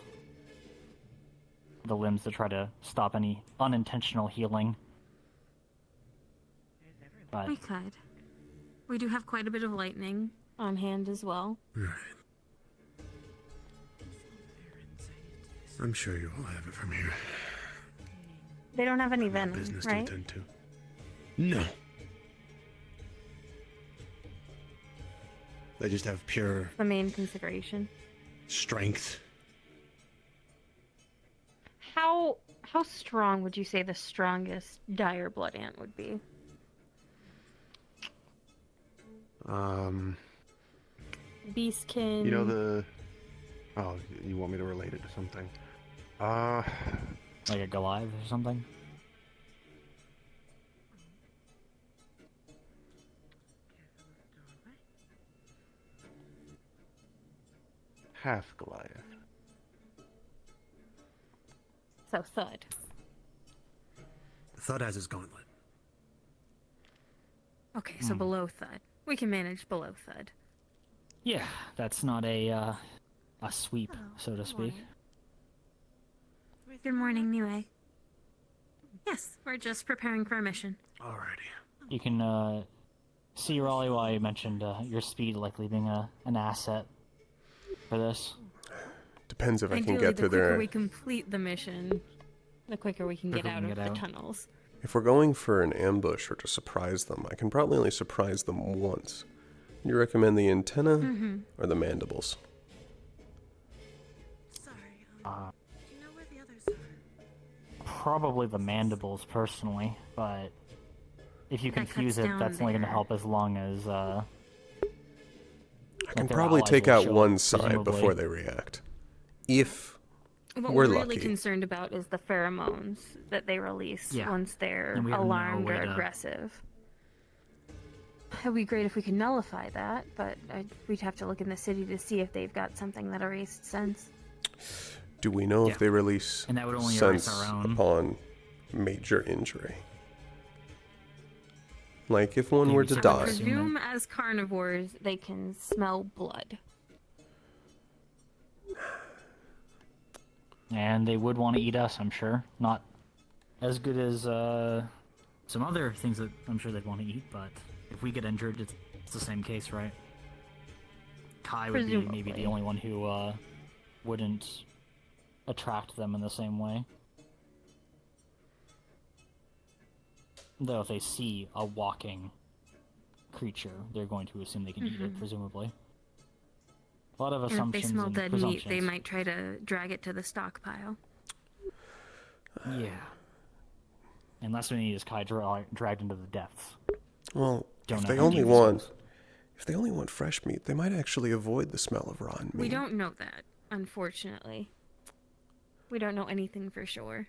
the limbs to try to stop any unintentional healing. But We could. We do have quite a bit of lightning on hand as well. Right. I'm sure you will have it from here. They don't have any My venom, business right? to attend to. No. They just have pure The main consideration. strength. How strong would you say the strongest dire blood ant would be? Beastkin. You know the... Oh, you want me to relate it to something? like a Goliath or something? Half Goliath. So Thud. Thud has his gauntlet. Okay, so below Thud. We can manage below Thud. Yeah, that's not a sweep, so to speak. Good morning, Niue. Yes, we're just preparing for a mission. Alrighty. You can see, Raleigh, why you mentioned your speed likely being an asset for this. Depends if I can Ideally, get the through quicker there. we complete the mission, the quicker we can get out of the tunnels. If we're going for an ambush or to surprise them, I can probably only surprise them once. You recommend the antenna or the mandibles? Probably the mandibles, personally, but if you That confuse cuts it, down that's only going to there. help as long as I can probably take out one side before they react. If What we're we're really lucky. concerned about is the pheromones that they release Yeah. once they're And we have no alarmed way or to- aggressive. It'd be great if we could nullify that, but we'd have to look in the city to see if they've got something that erased sense. Do we know Yeah. if they release And that would only erase sense our own. upon major injury? Like if one were to I die. presume as carnivores, they can smell blood. And they would want to eat us, I'm sure. Not as good as some other things that I'm sure they'd want to eat, but if we get injured, it's the same case, right? Kai would be maybe the only one who wouldn't attract them in the same way. Though if they see a walking creature, they're going to assume they can eat it, presumably. A lot of And if they assumptions smell and dead meat, presumptions. they might try to drag it to the stockpile. Yeah. And last we need is Kai dragged into the depths. Well, Don't if know they how only deep this want, goes. if they only want fresh meat, they might actually avoid the smell of rotten meat. We don't know that, unfortunately. We don't know anything for sure.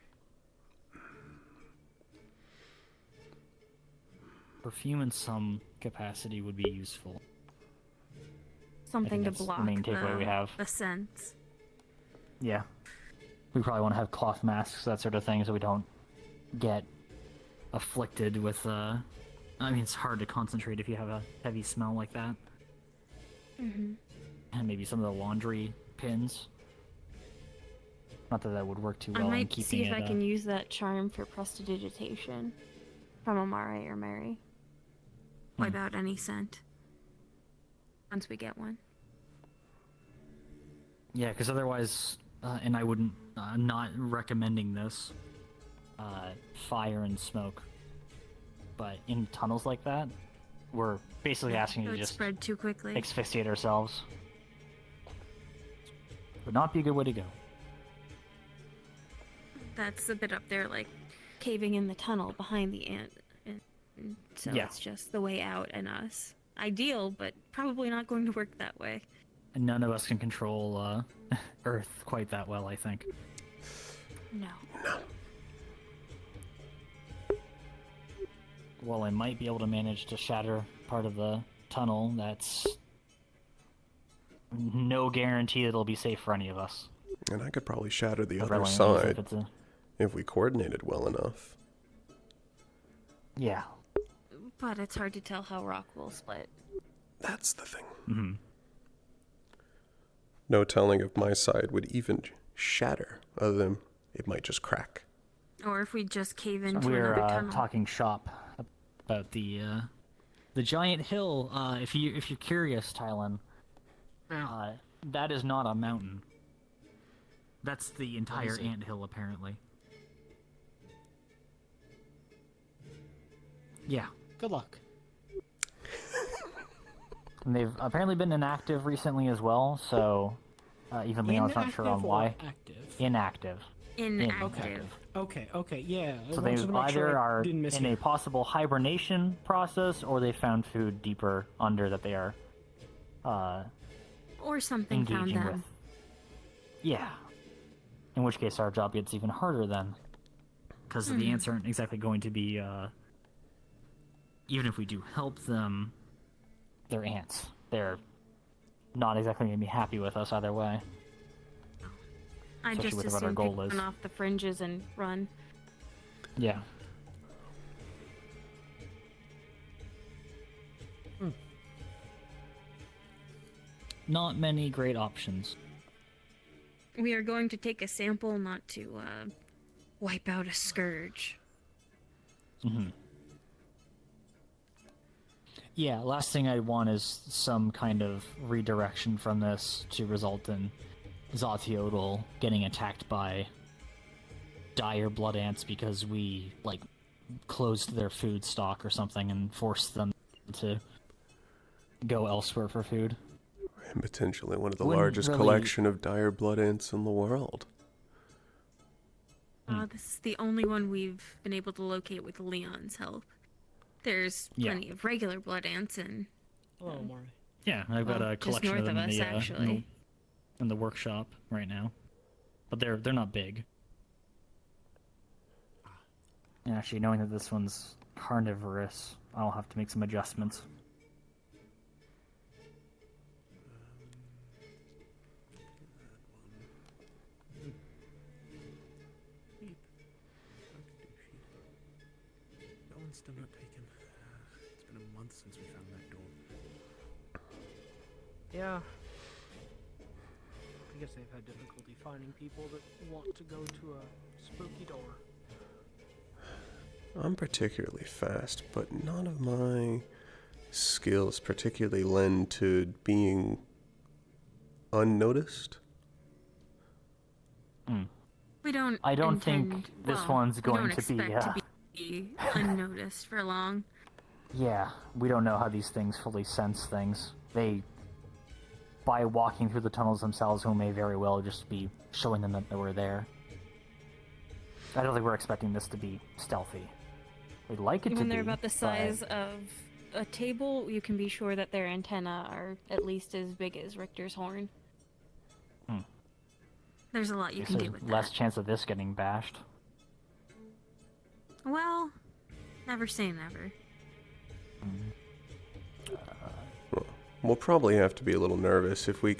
Perfume in some capacity would be useful. Something to that's the block main takeaway we have. the scents. Yeah. We probably want to have cloth masks, that sort of thing, so we don't get afflicted with, I mean, it's hard to concentrate if you have a heavy smell like that. Mm-hmm. And maybe some of the laundry pins. Not that that would work too I well in might keeping see if it, I can use that charm for prestidigitation from Amare or Mary. Wipe out any scent. Once we get one. Yeah, because otherwise, and I wouldn't, I'm not recommending this, fire and smoke. But in tunnels like that, we're basically asking you It to would just spread too quickly. asphyxiate ourselves. Would not be a good way to go. That's a bit up there, like caving in the tunnel behind the ant. And so Yeah. it's just the way out and us. Ideal, but probably not going to work that way. And none of us can control Earth quite that well, I think. No. While I might be able to manage to shatter part of the tunnel, that's no guarantee that it'll be safe for any of us. And I could probably shatter the I'd other rather use side if it's if we coordinated well enough. Yeah. But it's hard to tell how rock will split. That's the thing. Mm-hmm. No telling if my side would even shatter, other than it might just crack. Or if we just cave into We're another tunnel. talking shop about the giant hill. If you're curious, Tylen, that is not a mountain. That's the entire ant hill, apparently. Yeah. Good luck. And they've apparently been inactive recently as well, so even Leon's not sure on Inactive or why. active? Inactive. Inactive. Okay, yeah. I So wanted they to make either sure I are didn't miss in you. a possible hibernation process, or they found food deeper under that they are Or something found engaging them. with. Yeah. In which case our job gets even harder then. Because the Mhm. ants aren't exactly going to be, even if we do help them, they're ants. They're not exactly going to be happy with us either way. I Especially just with what our assume goal pick is. one off the fringes and run. Yeah. Not many great options. We are going to take a sample, not to wipe out a scourge. Mm-hmm. Yeah, last thing I'd want is some kind of redirection from this to result in Zatiodal getting attacked by dire blood ants because we, like, closed their food stock or something and forced them to go elsewhere for food. And potentially one of the Wouldn't largest really- collection of dire blood ants in the world. This is the only one we've been able to locate with Leon's help. There's Yeah. plenty of regular blood ants and Hello, Maury. Yeah, I've got Well, a just collection of north them of in us, the, actually. in the workshop right now. But they're not big. And actually, knowing that this one's carnivorous, I'll have to make some adjustments. That one's still not taken. It's been a month since we found that door. Yeah. I guess they've had difficulty finding people that want to go to a spooky door. I'm particularly fast, but none of my skills particularly lend to being unnoticed? We don't. I don't intend, think this well, one's going we don't to be, expect to be unnoticed for long. Yeah, we don't know how these things fully sense things. They, by walking through the tunnels themselves, we may very well just be showing them that we're there. I don't think we're expecting this to be stealthy. We'd like it to be. When they're about the size of a table, you can be sure that their antennae are at least as big as Richter's horn. There's a lot you can do with that. Less chance of this getting bashed. Well, never say never. We'll probably have to be a little nervous if we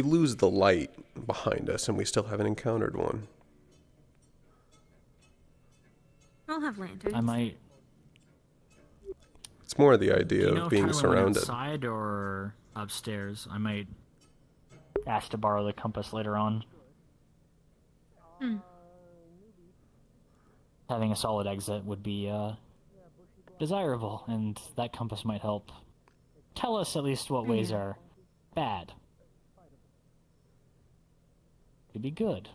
lose the light behind us and we still haven't encountered one. I'll have lanterns. I might. It's more the idea Do you know of being if Tyler went surrounded. outside or upstairs? I might ask to borrow the compass later on. Having a solid exit would be desirable, and that compass might help tell us at least what ways are bad. Could be good.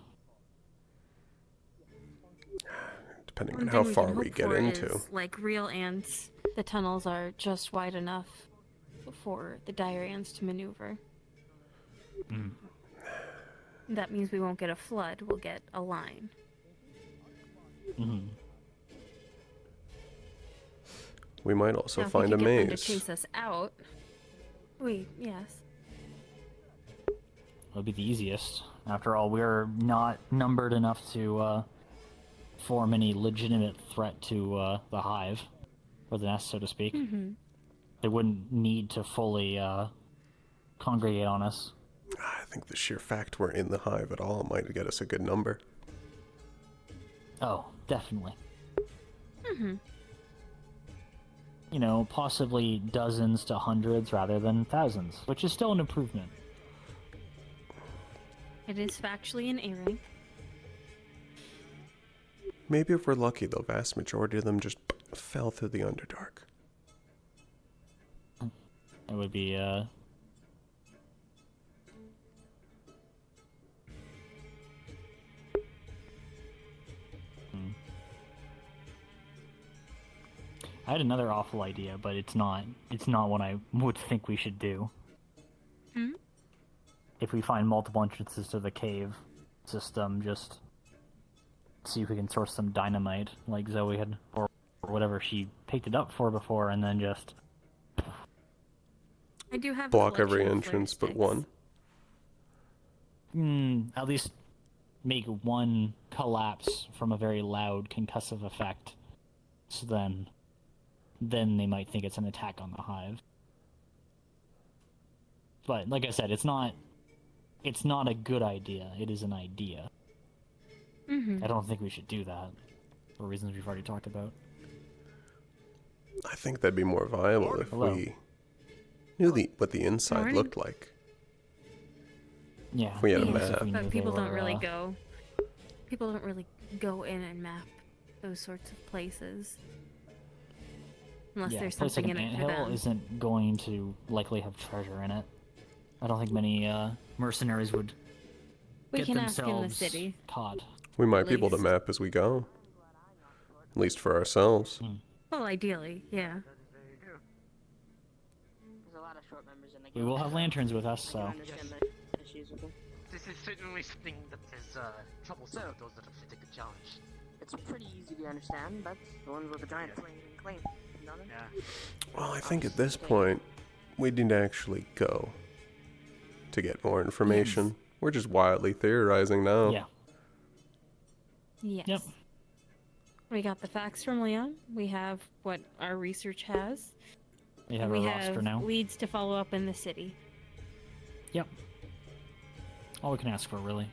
Depending One on how thing far can we hope get for into. is, like real ants, the tunnels are just wide enough for the dire ants to maneuver. That means we won't get a flood, we'll get a line. We might also Now, find a if we could get them maze. to chase us out. Yes. That would be the easiest. After all, we're not numbered enough to form any legitimate threat to the hive, or the nest, so to speak. They wouldn't need to fully congregate on us. I think the sheer fact we're in the hive at all might get us a good number. Oh, definitely. You know, possibly dozens to hundreds rather than thousands, which is still an improvement. It is factually an A rank. Maybe if we're lucky, the vast majority of them just fell through the Underdark. It would be, I had another awful idea, but it's not what I would think we should do. If we find multiple entrances to the cave system, just see if we can source some dynamite, like Zoe had, or whatever she picked it up for before, and then just I do have block every entrance but one. At least make one collapse from a very loud concussive effect. So then they might think it's an attack on the hive. But like I said, it's not a good idea. It is an idea. I don't think we should do that for reasons we've already talked about. I think that'd be more viable if we knew what the inside looked like. Yeah. If we had a map. But people don't really go. People don't really go in and map those sorts of places. Unless there's a place something like in an it for anthill them. isn't going to likely have treasure in it. I don't think many mercenaries would We get can ask in the themselves city. caught. We might be able to map as we go. At least for ourselves. Well, ideally, yeah. There's a lot of short members in the We will have lanterns with us, so. This is certainly something that is troublesome to those that have to take the challenge. It's pretty easy to understand. That's the ones with the giant flame and claim. Yeah. Well, I think at this point, we need to actually go to get more information. We're just wildly theorizing now. Yeah. Yes. Yep. We got the facts from Leon. We have what our research has. We have and we our roster have now. leads to follow up in the city. Yep. All we can ask for, really.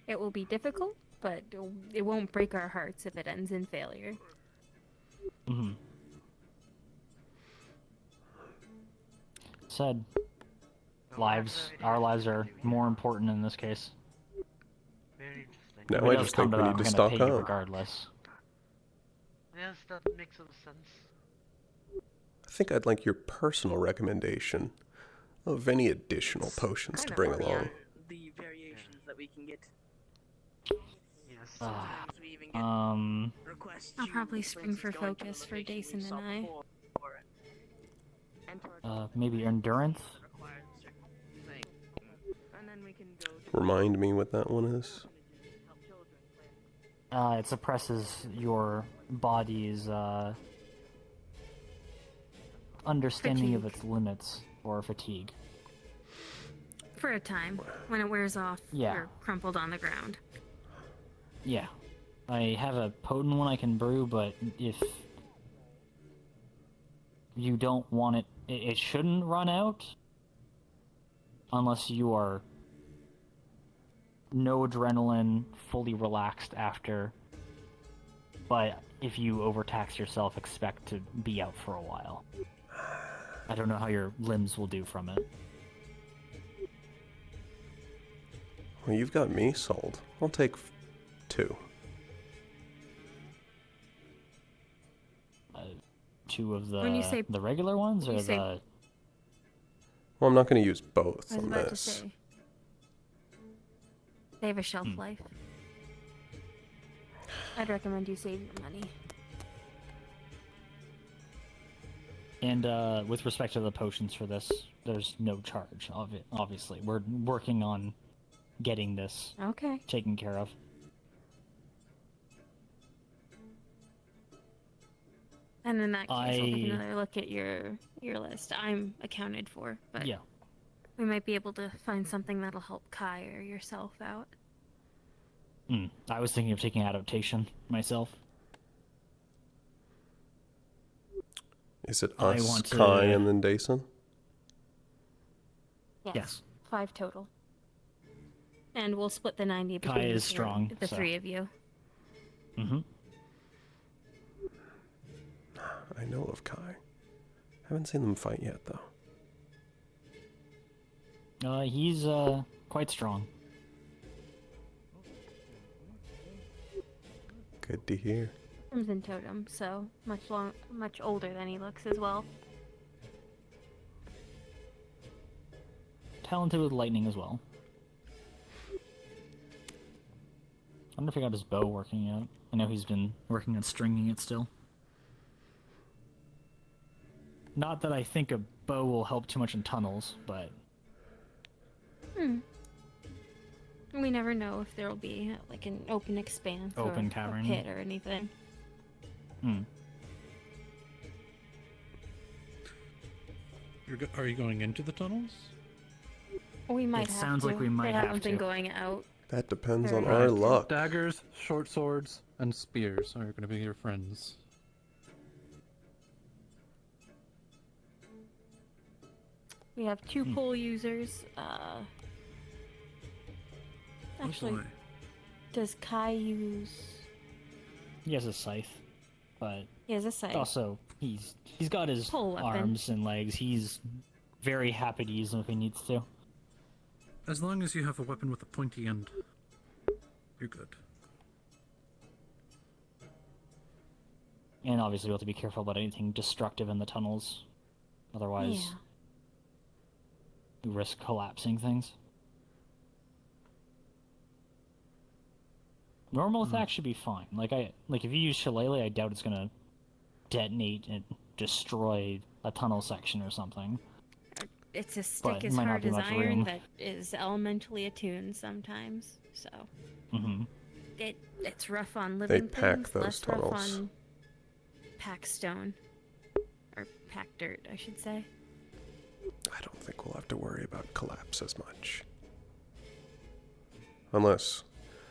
It will be difficult, but it won't break our hearts if it ends in failure. Said, our lives are more important in this case. Very interesting. Now If it I does just come think we that, need to I'm stock gonna pay you up. regardless. Yes, that makes some sense. I think I'd like your personal recommendation of any additional potions to bring along. The variations that we can get. I'll probably spring for focus for Jason and I. Maybe endurance? Remind me what that one is. It suppresses your body's understanding of its limits or fatigue. For a time, when it wears off, Yeah. you're crumpled on the ground. Yeah. I have a potent one I can brew, but if you don't want it, it shouldn't run out unless you are no adrenaline, fully relaxed after. But if you overtax yourself, expect to be out for a while. I don't know how your limbs will do from it. Well, you've got me sold. I'll take 2. 2 of the When you say- the regular ones, when or you say- the Well, I'm not going to use both I was on about to this. say. They have a shelf life. I'd recommend you save your money. And with respect to the potions for this, there's no charge of it. Obviously, we're working on getting this taken care of. And in that case, we'll take another look at your list. I'm accounted for, but Yeah. we might be able to find something that'll help Kai or yourself out. I was thinking of taking adaptation myself. Is it I us, want to- Kai, and then Dason? Yes. 5 total. And we'll split the 90 between Kai is strong, the so- 3 of you. Mm-hmm. I know of Kai. Haven't seen them fight yet, though. He's quite strong. Good to hear. Crimson Totem, so much older than he looks as well. Talented with lightning as well. I wonder if he got his bow working yet. I know he's been working on stringing it still. Not that I think a bow will help too much in tunnels, but We never know if there'll be like an open expanse Open or cavern. a pit or anything. Are you going into the tunnels? We might It have sounds to. like we might they have haven't been to. going out. That depends on Very our good. luck. Daggers, short swords, and spears are going to be your friends. We have 2 pole users. Actually, does Kai use? he has a scythe. But He has a scythe. also, he's got his Pole weapon. arms and legs. He's very happy to use them if he needs to. As long as you have a weapon with a pointy end, you're good. And obviously, we'll have to be careful about anything destructive in the tunnels. Otherwise, Yeah. we risk collapsing things. Normal attack should be fine. Like if you use Shillelagh, I doubt it's gonna detonate and destroy a tunnel section or something. It's a But stick it as might not hard be as much iron room. that is elementally attuned sometimes. So it's rough on They living pack things, those less rough tunnels. on pack stone or pack dirt, I should say. I don't think we'll have to worry about collapse as much. Unless...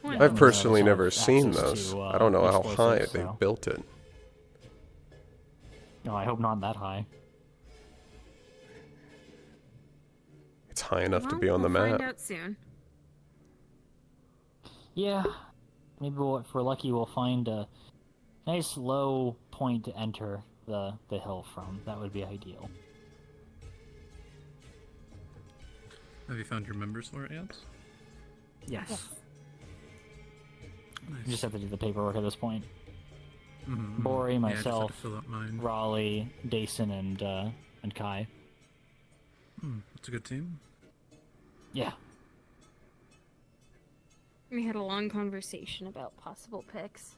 Well, I've no. personally Have never seen access those. to, I don't know how high explosives, they so- built it. No, I hope not that high. It's high enough to Well, be on the we'll map. find out soon. Yeah, maybe if we're lucky, we'll find a nice low point to enter the hill from. That would be ideal. Have you found your members for it yet? Yes. You just have to do the paperwork at this point. Bori, Yeah, I just had to myself, fill up mine. Raleigh, Dason, and Kai. That's a good team. Yeah. We had a long conversation about possible picks.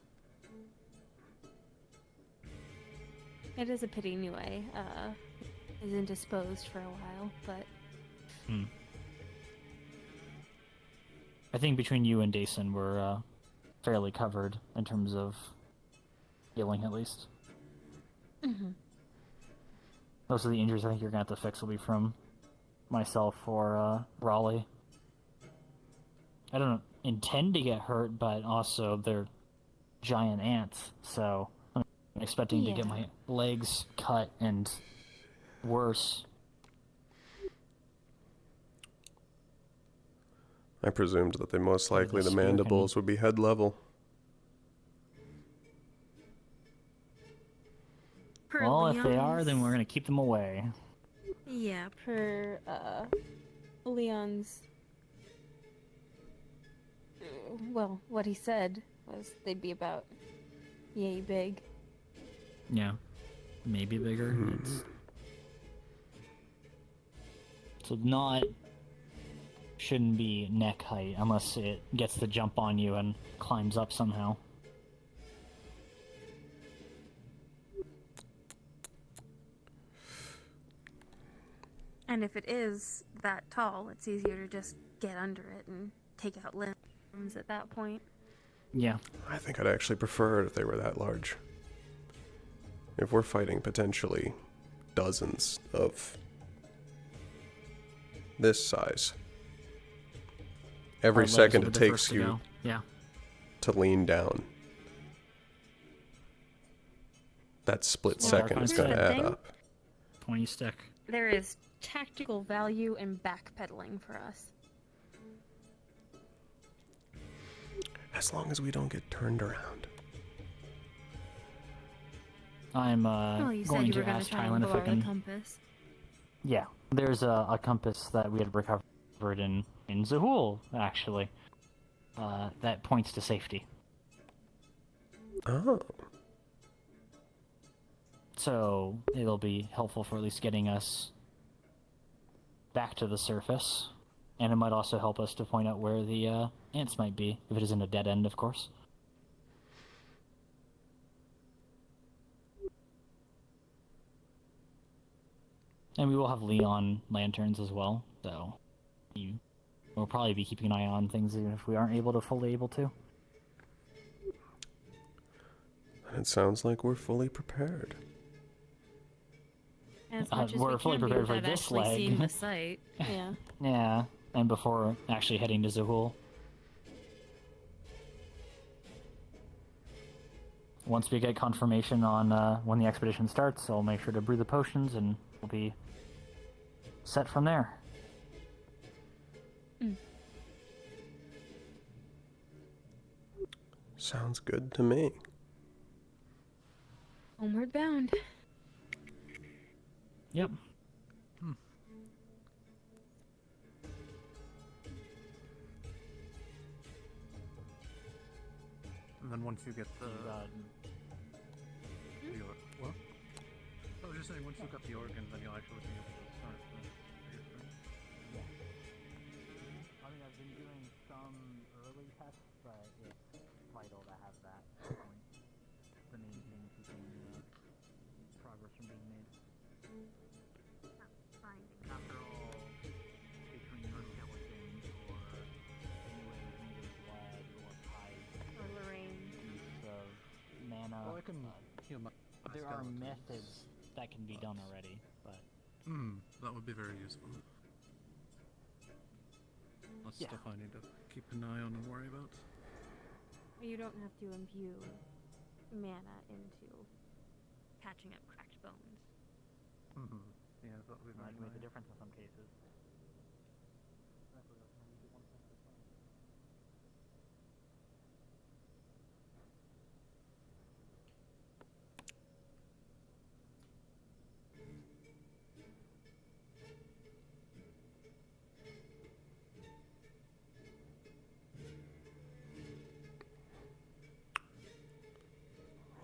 It is a pity Niue is indisposed for a while, but I think between you and Dason, we're fairly covered in terms of healing, at least. Most of the injuries I think you're gonna have to fix will be from myself or Raleigh. I don't intend to get hurt, but also they're giant ants, so I'm expecting to get my legs cut and worse. I presumed that most likely the mandibles would be head level. Well, if they are, then we're gonna keep them away. Yeah, per Leon's. Well, what he said was they'd be about yay big. Yeah, maybe bigger. So shouldn't be neck height unless it gets the jump on you and climbs up somehow. And if it is that tall, it's easier to just get under it and take out limbs at that point. Yeah. I think I'd actually prefer it if they were that large. If we're fighting potentially dozens of this size, every second it takes you to lean down, that split second is going to add up. 20 stick. There is tactical value in backpedaling for us. As long as we don't get turned around. I'm you said going you to were gonna ask try and Thailand if I borrow can. the compass. Yeah, there's a compass that we had recovered in Zahul, actually. That points to safety. Oh. So it'll be helpful for at least getting us back to the surface, and it might also help us to point out where the ants might be, if it isn't a dead end, of course. And we will have Leon lanterns as well, so we'll probably be keeping an eye on things even if we aren't fully able to. And it sounds like we're fully prepared. As much as we're we fully can prepared be for without this actually leg. seeing the site. Yeah. Yeah, and before actually heading to Zahul. Once we get confirmation on when the expedition starts, I'll make sure to brew the potions and we'll be set from there. Sounds good to me. Homeward bound. Yep. And then once you get the what? I was just saying, once you've got the organs, then you'll actually be able to start the Yeah. I mean, I've been doing some early tests, but it's vital to have that point. It's the main thing keeping progress from being made. After all, featuring your skeletons or anyway needed blood or pipe or Lorraine use of mana. Well, I can heal my there are skeletons. methods that can be done already, but that would be very useful. That's stuff I need to keep an eye on and worry about. You don't have to imbue mana into patching up cracked bones. Yeah, that would be might very make a nice. difference in some cases.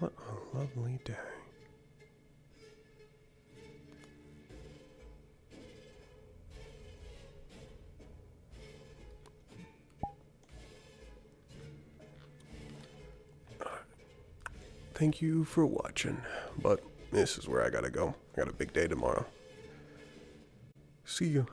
What a lovely day. Thank you for watching, but this is where I gotta go. I got a big day tomorrow. See you.